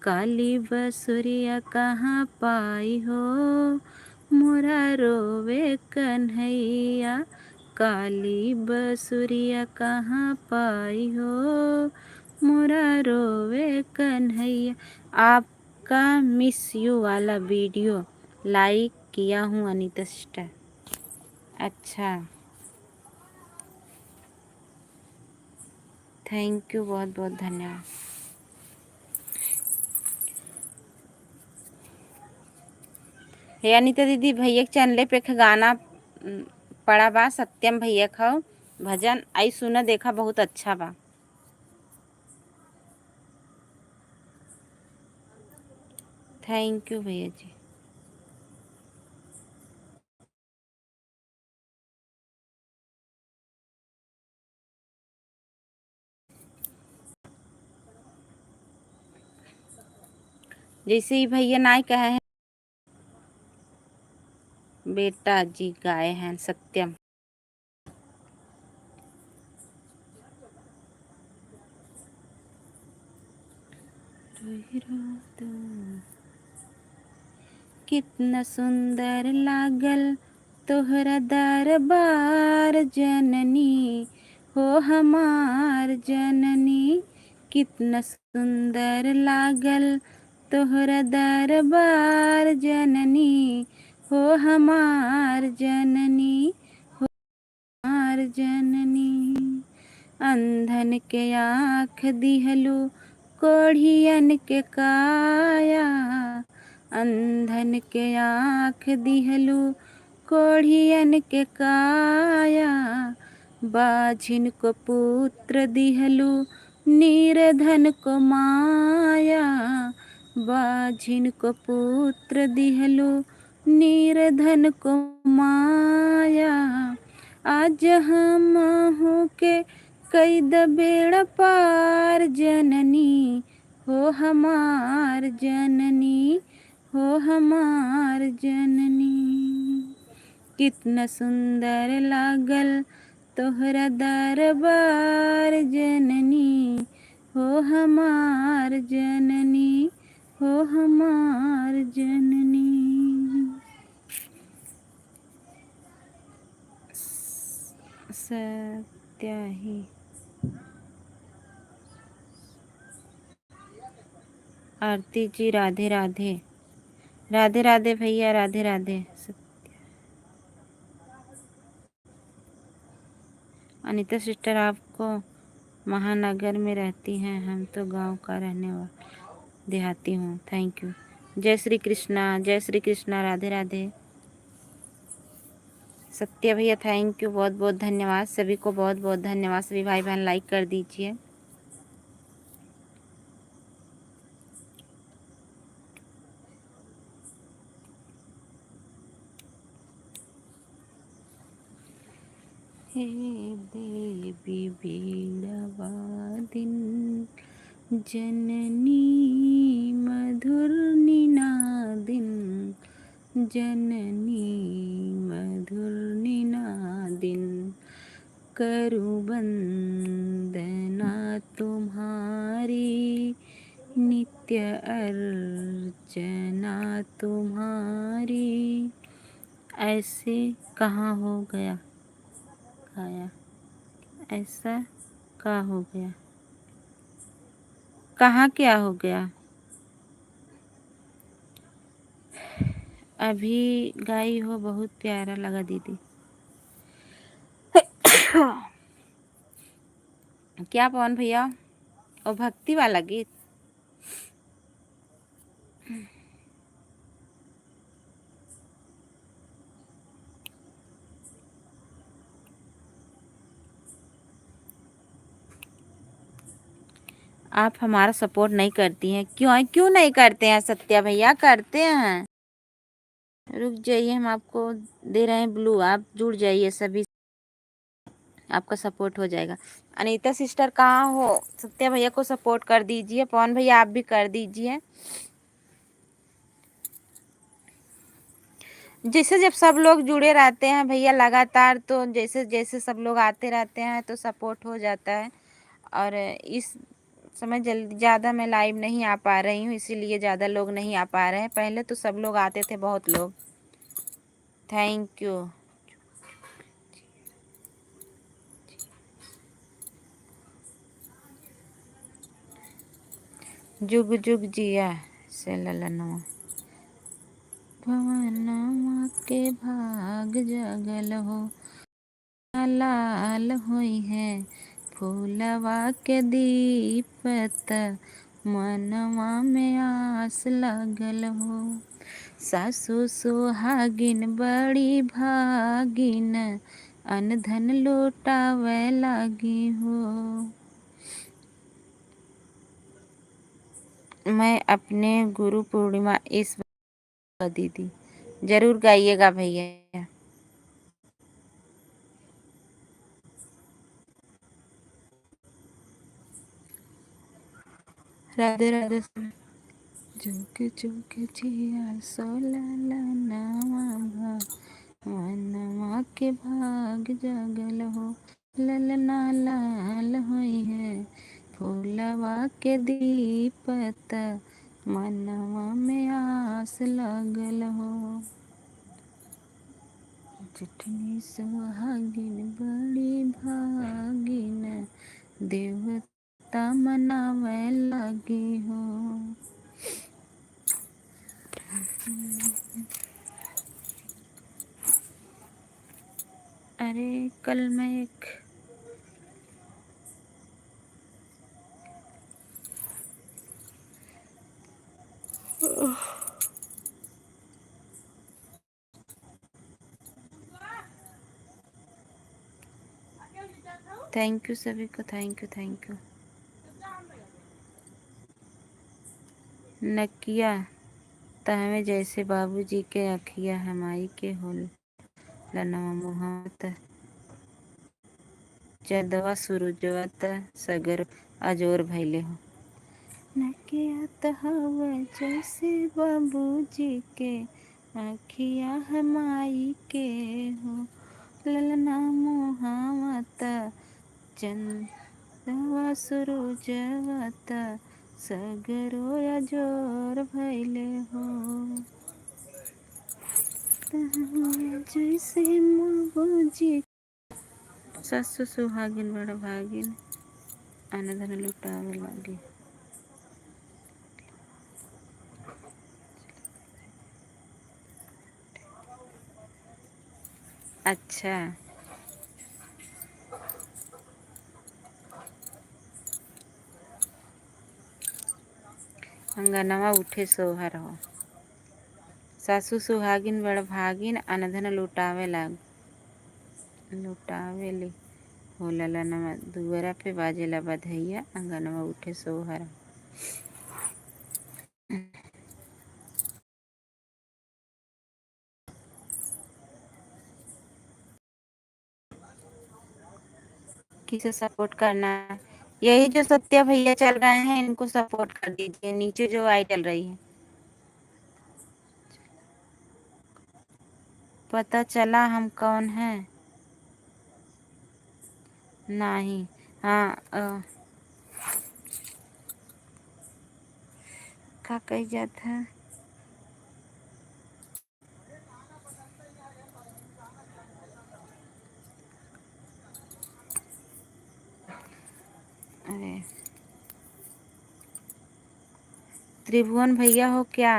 A: काली बसुरिया कहाँ पाई हो, मोरा रोवे कन्हैया। काली बसुरिया कहाँ पाई हो, मोरा रोवे कन्हैया। आपका मिस यू वाला वीडियो लाइक किया हूँ अनीता सिस्टर। अच्छा, थैंक यू, बहुत बहुत धन्यवाद। हे अनीता दीदी, भैया के चैनल पे एक गाना पड़ा बा, सत्यम भैया का भजन आई सुना देखा, बहुत अच्छा बा। थैंक यू भैया जी। जैसे ही भैया नाय कहे हैं, बेटा जी गाए हैं सत्यम। कितना सुंदर लागल तोहरा दरबार जननी हो हमार जननी। कितना सुंदर लागल तोहरा दरबार जननी हो हमार जननी, हमार जननी। अंधन के आँख दिहलू कोढ़ियन के काया, अंधन के आँख दिहलू कोढ़ियन के काया। बाझिन को पुत्र दिहलू निर्धन को माया, बाझिन को पुत्र दिहलू निर्धन को माया। आज हम हो के कई द बेड़ा पार जननी हो हमार जननी, हो हमार जननी। कितना सुंदर लागल तोहरा दरबार जननी हो हमार जननी, हो हमार जननी। सत्या ही आरती जी, राधे राधे। राधे राधे भैया, राधे राधे। अनीता सिस्टर आपको महानगर में रहती हैं, हम तो गांव का रहने वाला देहाती हूँ। Thank you. जय श्री कृष्णा, जय श्री कृष्णा, राधे राधे। सत्य भैया थैंक यू, बहुत बहुत धन्यवाद सभी को, बहुत बहुत धन्यवाद सभी भाई बहन, लाइक कर दीजिए। हे देवी वीणावादिन जननी मधुर निनादिन जननी मधुर निनादिन करूं वंदना तुम्हारी नित्य अर्चना तुम्हारी। ऐसे कहाँ हो गया गाया, ऐसा कहाँ हो गया, कहाँ क्या हो गया। अभी गाई हो, बहुत प्यारा लगा दीदी। क्या पवन भैया, और भक्ति वाला गीत। आप हमारा सपोर्ट नहीं करती हैं, क्यों नहीं करते हैं सत्या भैया, करते हैं। रुक जाइए, हम आपको दे रहे हैं ब्लू, आप जुड़ जाइए सभी, आपका सपोर्ट हो जाएगा। अनीता सिस्टर कहाँ हो, सत्या भैया को सपोर्ट कर दीजिए, पवन भैया आप भी कर दीजिए। जैसे जब सब लोग जुड़े रहते हैं भैया लगातार, तो जैसे जैसे सब लोग आते रहते हैं तो सपोर्ट हो जाता है। और इस समय जल्दी ज़्यादा मैं लाइव नहीं आ पा रही हूँ, इसीलिए ज़्यादा लोग नहीं आ पा रहे हैं। पहले तो सब लोग आते थे, बहुत लोग। Thank you. जुग जुग जिया से ललनवा, भवनमा के भाग जगल हो, लाल हुई है फूलवा के दीपत, मनवा में आस लगल हो। सासु सुहागिन बड़ी भागिन, अन धन लौटावे लागी हो। मैं अपने गुरु पूर्णिमा इस दीदी जरूर गाइएगा भैया। राधे राधे। झुक झुक जिया सोलला नवा, मनवा के भाग जगल हो, ललना लाल हुई है फूलवा के दीपत, मनवा में आस लगल हो। जितनी सुहागिन बड़ी भागिन, देवता मनावे लगी हो। अरे कल मैं एक थैंक यू सभी को, थैंक यू थैंक यू। नकिया तहमे जैसे बाबूजी के अखिया, हमाई के होल लनवा मुहावत, चंदवा सूरजवत सगर अजोर भैले हो। नकिया तहवे जैसे बाबूजी के अखिया, हमाई के हो ललना मुहावत, चंदवा सूरजवत सगरो अजोर भैले हो। जैसे बाबूजी ससु सुहागिन बड़ भागिन, अन धन लुटावे लागी। अच्छा अंगनवा उठे सोहर हो, सासु सुहागिन बड़ भागिन, अन धन लुटावे ले हो ललनवा, दुअरा पे बाजेला बधैया, अंगनवा उठे सोहर। किसे सपोर्ट करना है? यही जो सत्या भैया चल रहे हैं इनको सपोर्ट कर दीजिए, नीचे जो आई चल रही है। पता चला हम कौन हैं? नहीं। हाँ का कही जाता है? अरे त्रिभुवन भैया हो क्या?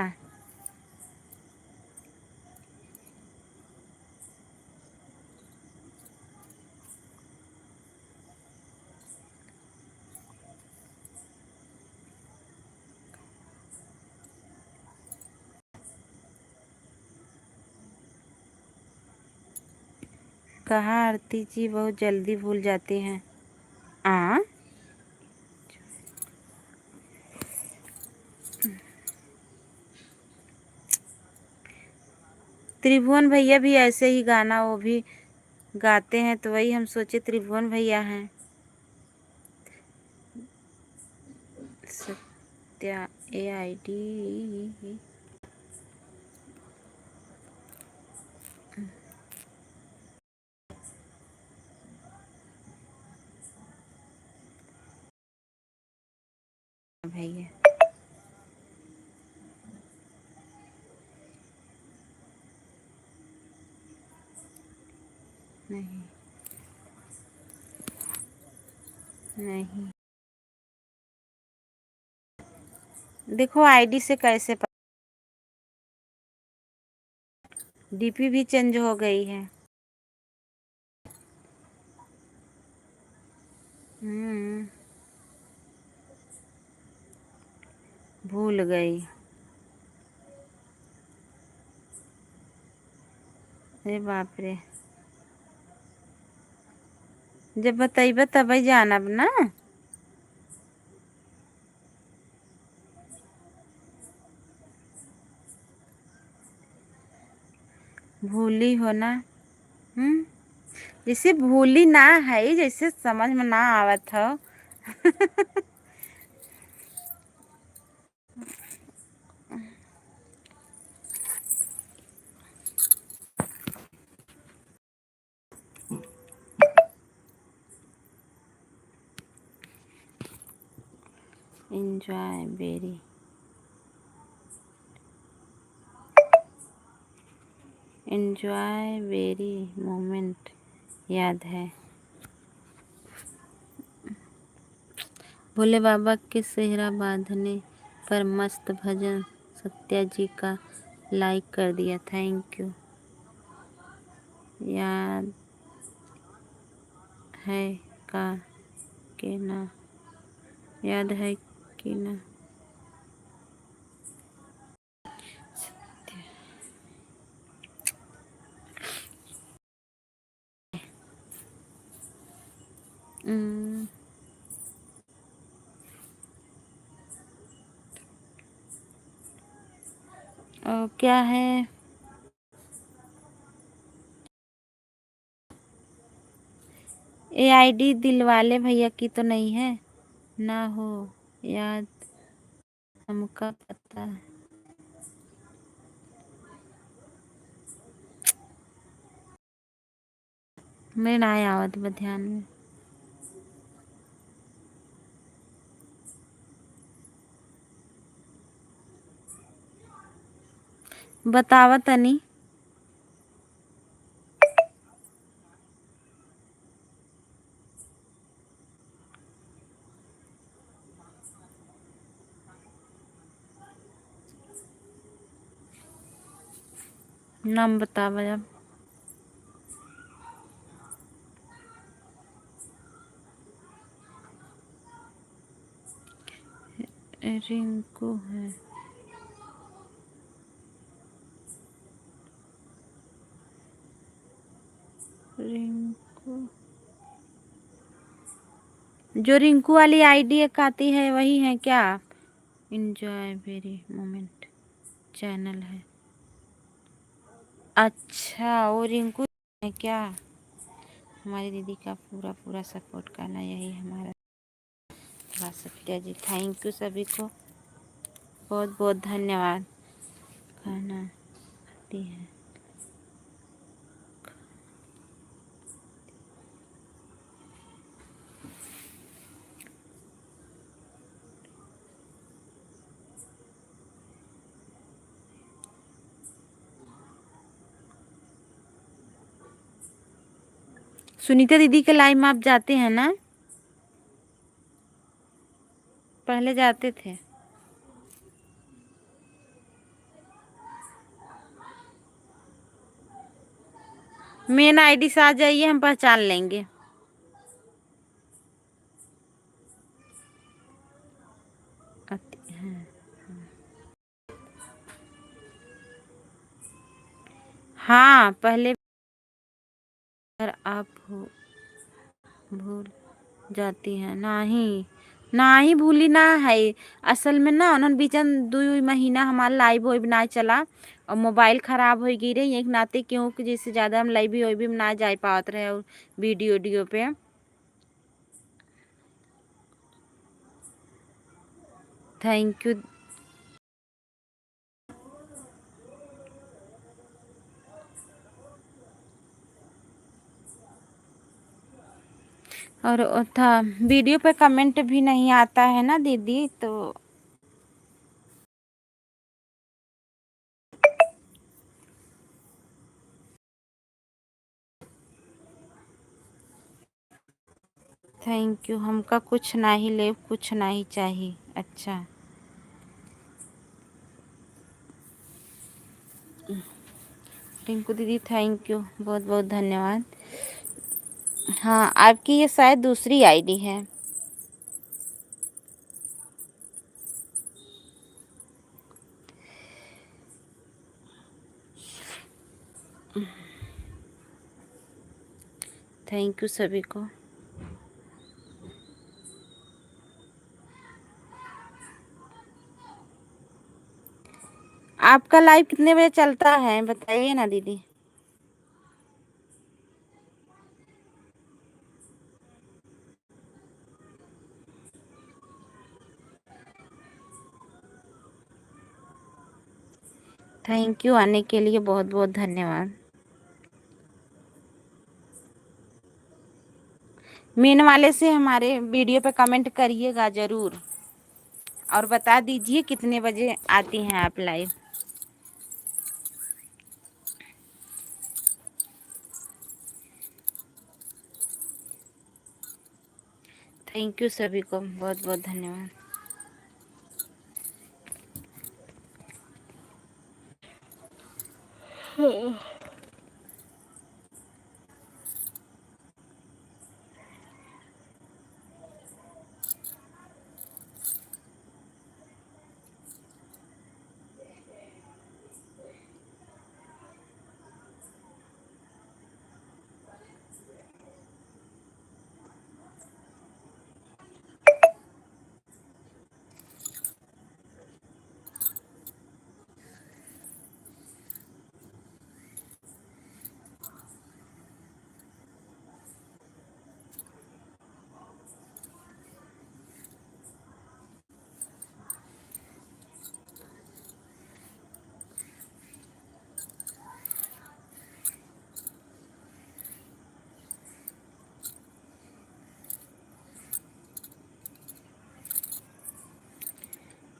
A: कहा आरती जी बहुत जल्दी भूल जाती हैं। आ त्रिभुवन भैया भी ऐसे ही गाना वो भी गाते हैं, तो वही हम सोचे त्रिभुवन भैया हैं। सत्या AID भैया नहीं नहीं, देखो आईडी से कैसे DP भी चेंज हो गई है। भूल गई। अरे बाप रे, जब बताइबा तब ही जानब ना। भूली हो ना। जैसे भूली ना है, जैसे समझ में ना आवत हो। एंजॉय वेरी मोमेंट याद है। भोले बाबा के सेहरा बांधने पर मस्त भजन सत्या जी का लाइक कर दिया, थैंक यू। याद है का के ना, याद है कि ना। क्या है? AID दिलवाले भैया की तो नहीं है ना हो याद, हमका पता है। मेरे ना आवत बा ध्यान में। बतावा तनी। नाम बतावा जब। रिंकू है। रिंकू, जो रिंकू वाली आईडी एक आती है वही है क्या? इंजॉय वेरी मोमेंट चैनल है। अच्छा वो रिंकू है क्या? हमारी दीदी का पूरा पूरा सपोर्ट करना, यही हमारा सत्या जी। थैंक यू सभी को, बहुत बहुत धन्यवाद। खाना खाती है। सुनीता दीदी के लाइव में आप जाते हैं ना? पहले जाते थे। मेन आईडी से आ जाइए, हम पहचान लेंगे। हाँ पहले, अगर आप भूल जाती हैं। नहीं नहीं भूली ना है। असल में ना उन्होंने बीचन 2 महीना हमारा लाइव होई ना चला, और मोबाइल खराब हो गई रही एक नाते, क्योंकि जैसे ज़्यादा हम लाइव भी होई भी ना जा पात रहे और वीडियो वीडियो पे। Thank you. और था वीडियो पे कमेंट भी नहीं आता है ना दीदी, तो थैंक यू। हमका कुछ नहीं ले, कुछ नहीं चाहिए। अच्छा टिंकू दीदी थैंक यू, बहुत बहुत धन्यवाद। हाँ आपकी ये शायद दूसरी आईडी है। थैंक यू सभी को। आपका लाइव कितने बजे चलता है बताइए ना दीदी। थैंक यू आने के लिए, बहुत बहुत धन्यवाद। मेन वाले से हमारे वीडियो पे कमेंट करिएगा ज़रूर, और बता दीजिए कितने बजे आती हैं आप लाइव। थैंक यू सभी को, बहुत बहुत धन्यवाद।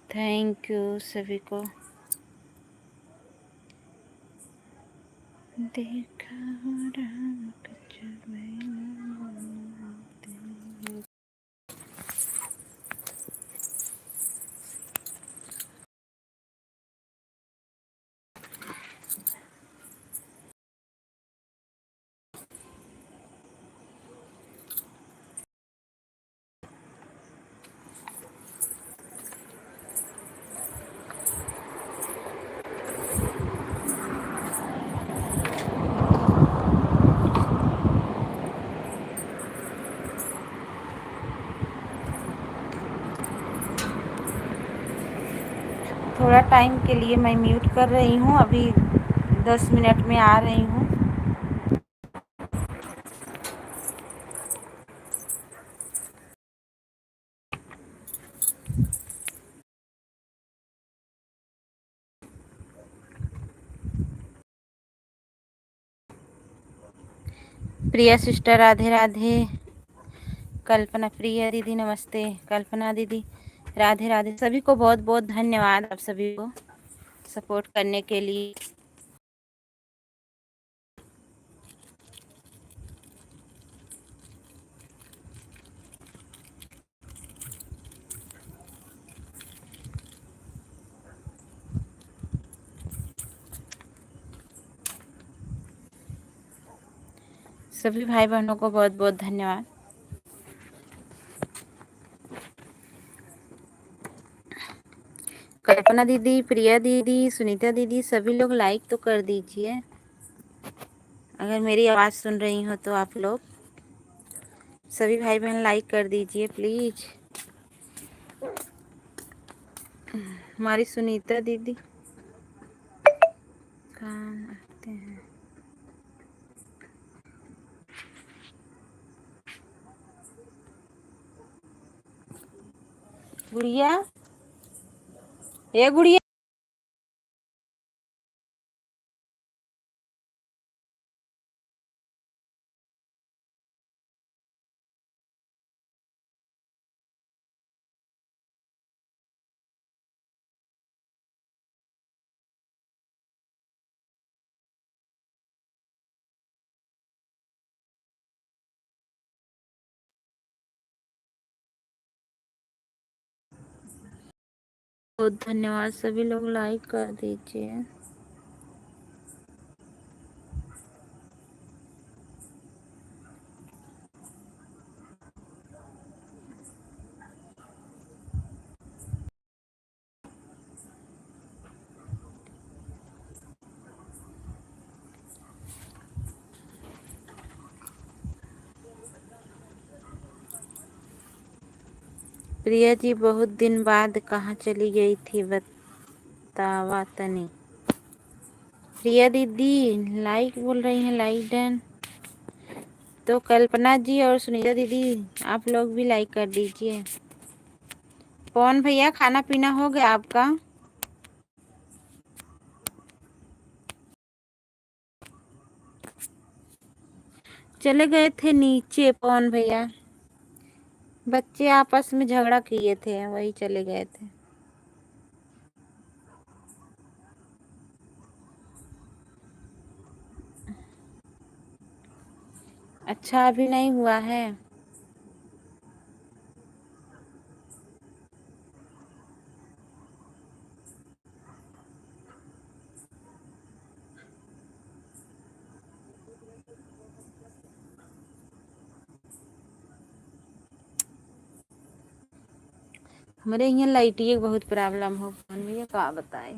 A: थैंक यू सभी को। देखा राम कच्चा थोड़ा टाइम के लिए मैं म्यूट कर रही हूँ, अभी 10 मिनट में आ रही हूँ। प्रिया सिस्टर राधे राधे। कल्पना प्रिया दीदी नमस्ते। कल्पना दीदी राधे राधे। सभी को बहुत बहुत धन्यवाद, आप सभी को सपोर्ट करने के लिए। सभी भाई बहनों को बहुत बहुत धन्यवाद। कल्पना दीदी, प्रिया दीदी, सुनीता दीदी, सभी लोग लाइक तो कर दीजिए अगर मेरी आवाज़ सुन रही हो तो। आप लोग सभी भाई बहन लाइक कर दीजिए प्लीज। हमारी सुनीता दीदी कहाँ आते हैं? गुड़िया, ये गुड़िया, बहुत धन्यवाद। सभी लोग लाइक कर दीजिए। प्रिया जी बहुत दिन बाद कहाँ चली गई थी बतावा तनी। प्रिया दीदी लाइक बोल रही हैं, लाइक डन। तो कल्पना जी और सुनीता दीदी आप लोग भी लाइक कर दीजिए। पवन भैया खाना पीना हो गया आपका? चले गए थे नीचे पवन भैया, बच्चे आपस में झगड़ा किए थे, वही चले गए थे। अच्छा, अभी नहीं हुआ है? हमारे यहाँ लाइट की बहुत प्रॉब्लम हो पवन भैया, का बताए।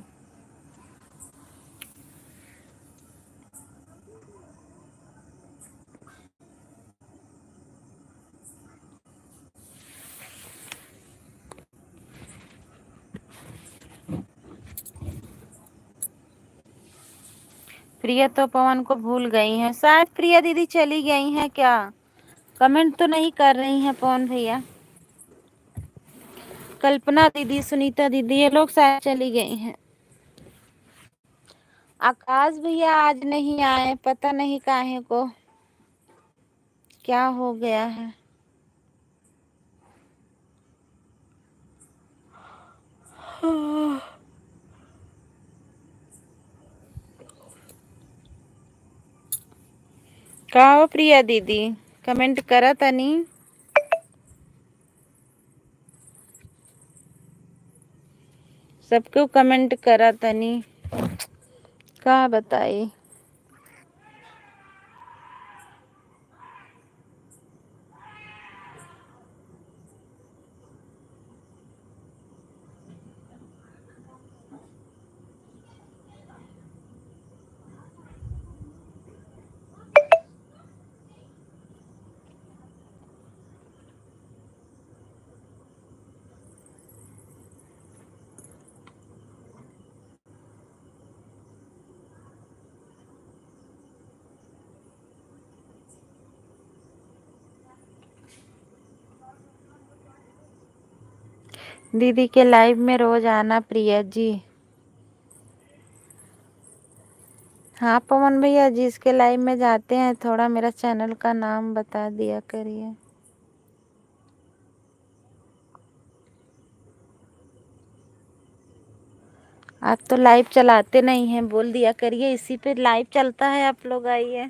A: प्रिया तो पवन को भूल गई हैं शायद। प्रिया दीदी चली गई हैं क्या? कमेंट तो नहीं कर रही हैं पवन भैया। कल्पना दीदी, सुनीता दीदी, ये लोग शायद चली गई हैं। आकाश भैया आज नहीं आए, पता नहीं काहे को, क्या हो गया है। का हो प्रिया दीदी, कमेंट करा तनी। सबको कमेंट करा तनी, का बताई। दीदी के लाइव में रोज आना प्रिया जी। हाँ पवन भैया, जिसके लाइव में जाते हैं थोड़ा मेरा चैनल का नाम बता दिया करिए। आप तो लाइव चलाते नहीं हैं, बोल दिया करिए इसी पे लाइव चलता है, आप लोग आइए।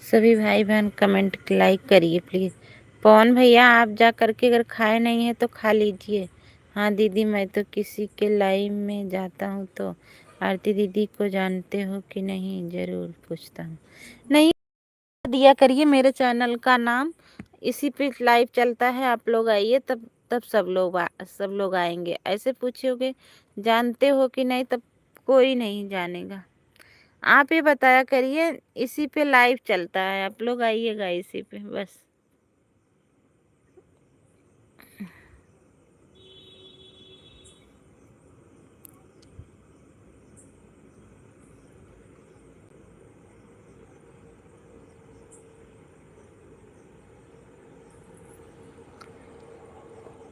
A: सभी भाई बहन कमेंट लाइक करिए प्लीज़। पवन भैया आप जा करके अगर खाए नहीं है तो खा लीजिए। हाँ दीदी, मैं तो किसी के लाइव में जाता हूँ तो आरती दीदी को जानते हो कि नहीं, ज़रूर पूछता हूँ। नहीं दिया करिए मेरे चैनल का नाम, इसी पे लाइव चलता है, आप लोग आइए, तब तब सब लोग आएंगे। ऐसे पूछोगे जानते हो कि नहीं, तब कोई नहीं जानेगा। आप ये बताया करिए, इसी पे लाइव चलता है, आप लोग आइएगा इसी पे बस।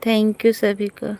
A: थैंक यू सभी को।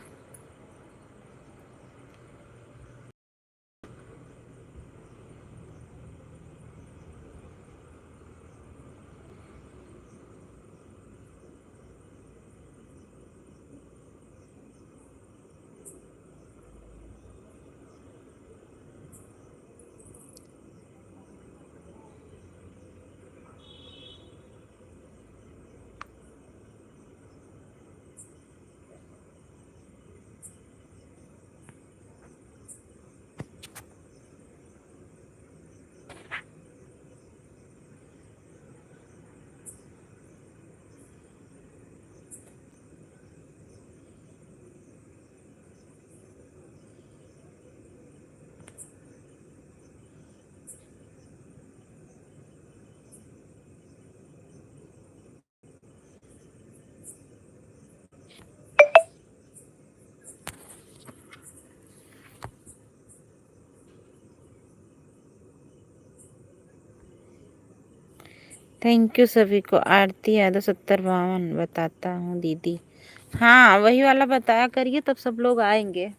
A: थैंक यू सभी को। आरती यादव 7052 बताता हूँ दीदी। हाँ वही वाला बताया करिए, तब सब लोग आएंगे।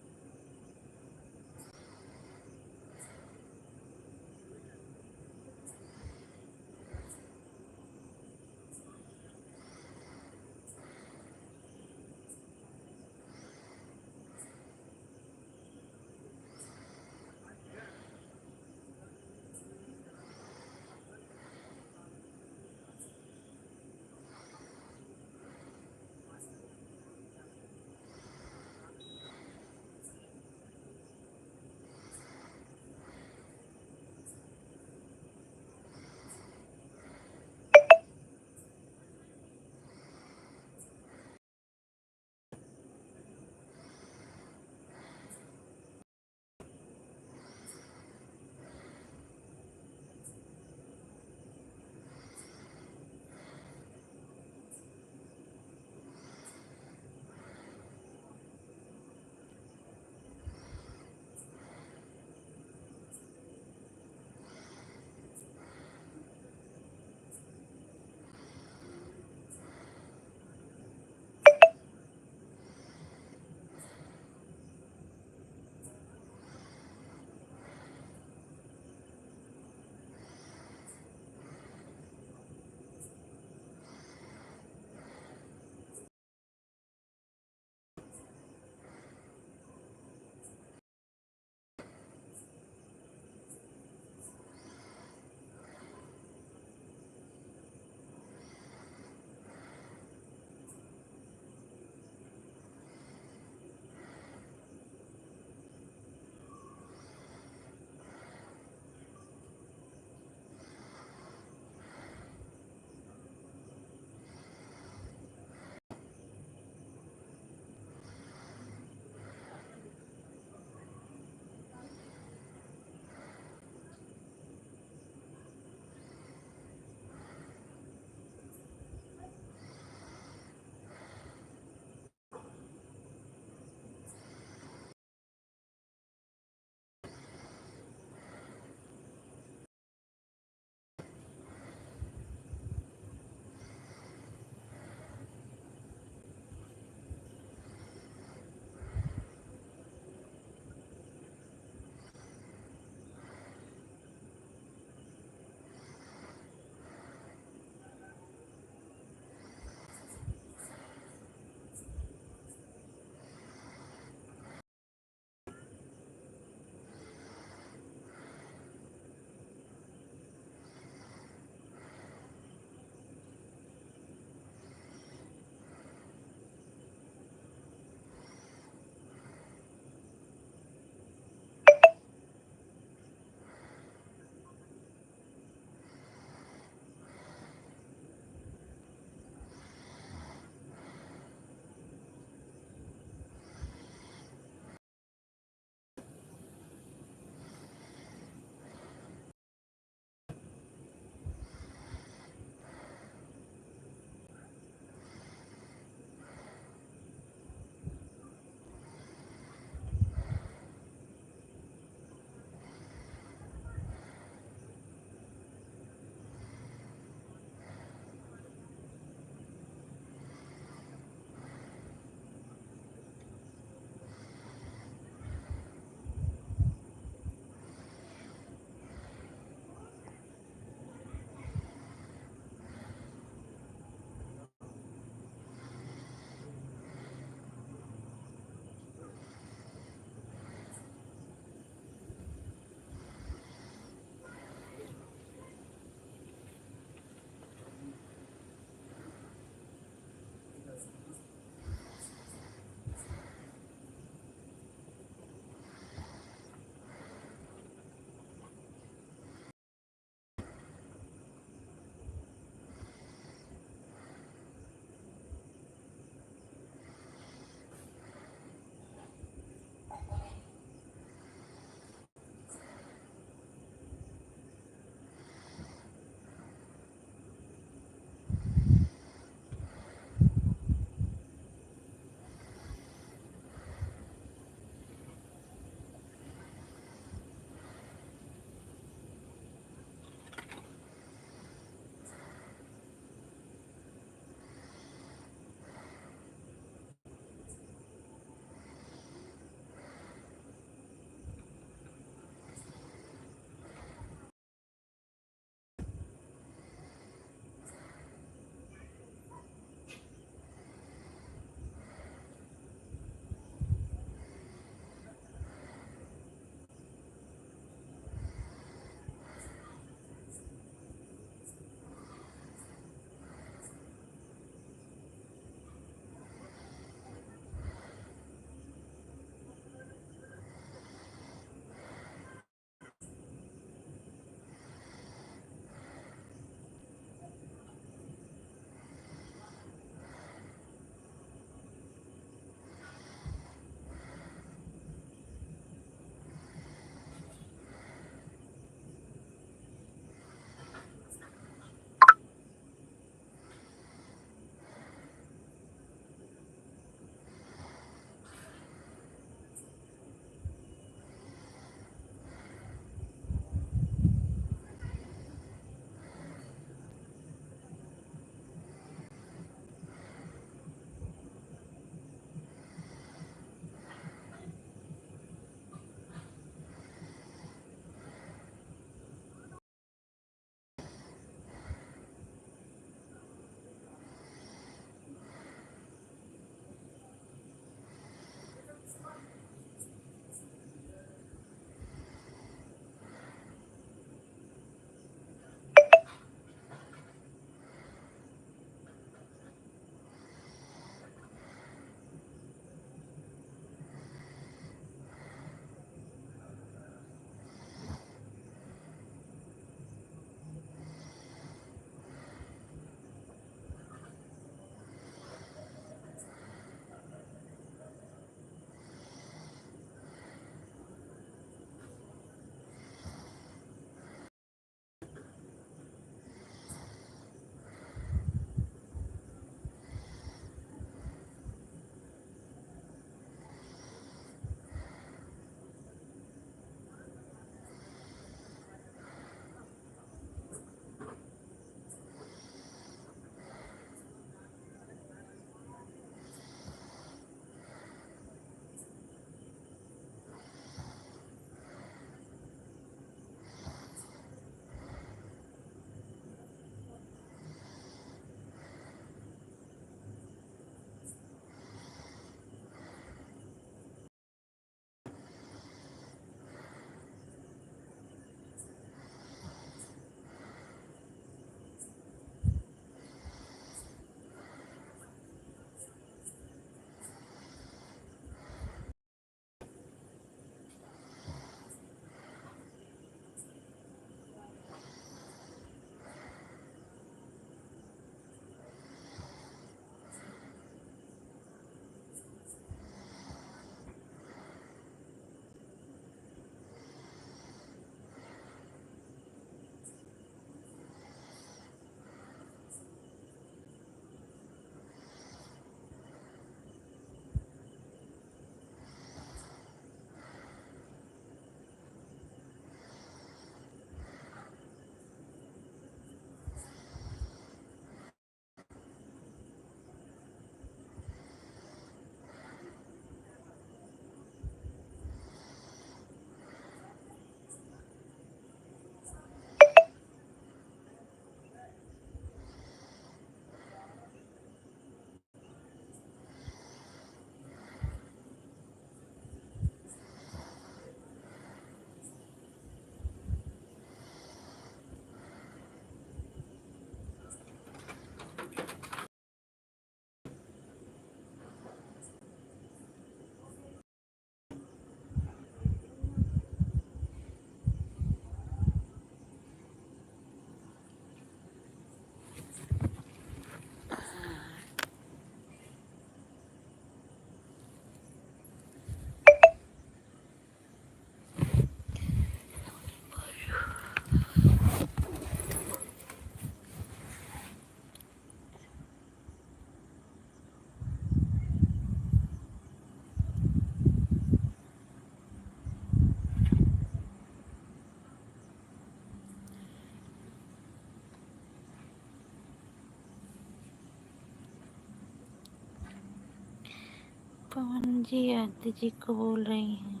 A: कौन जी आरती जी को बोल रही हैं?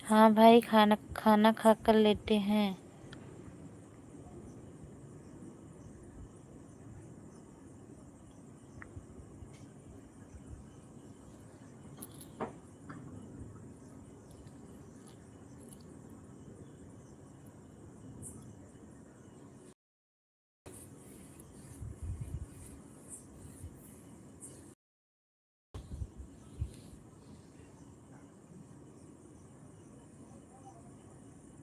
A: हाँ भाई, खाना खाना खाकर लेटे हैं।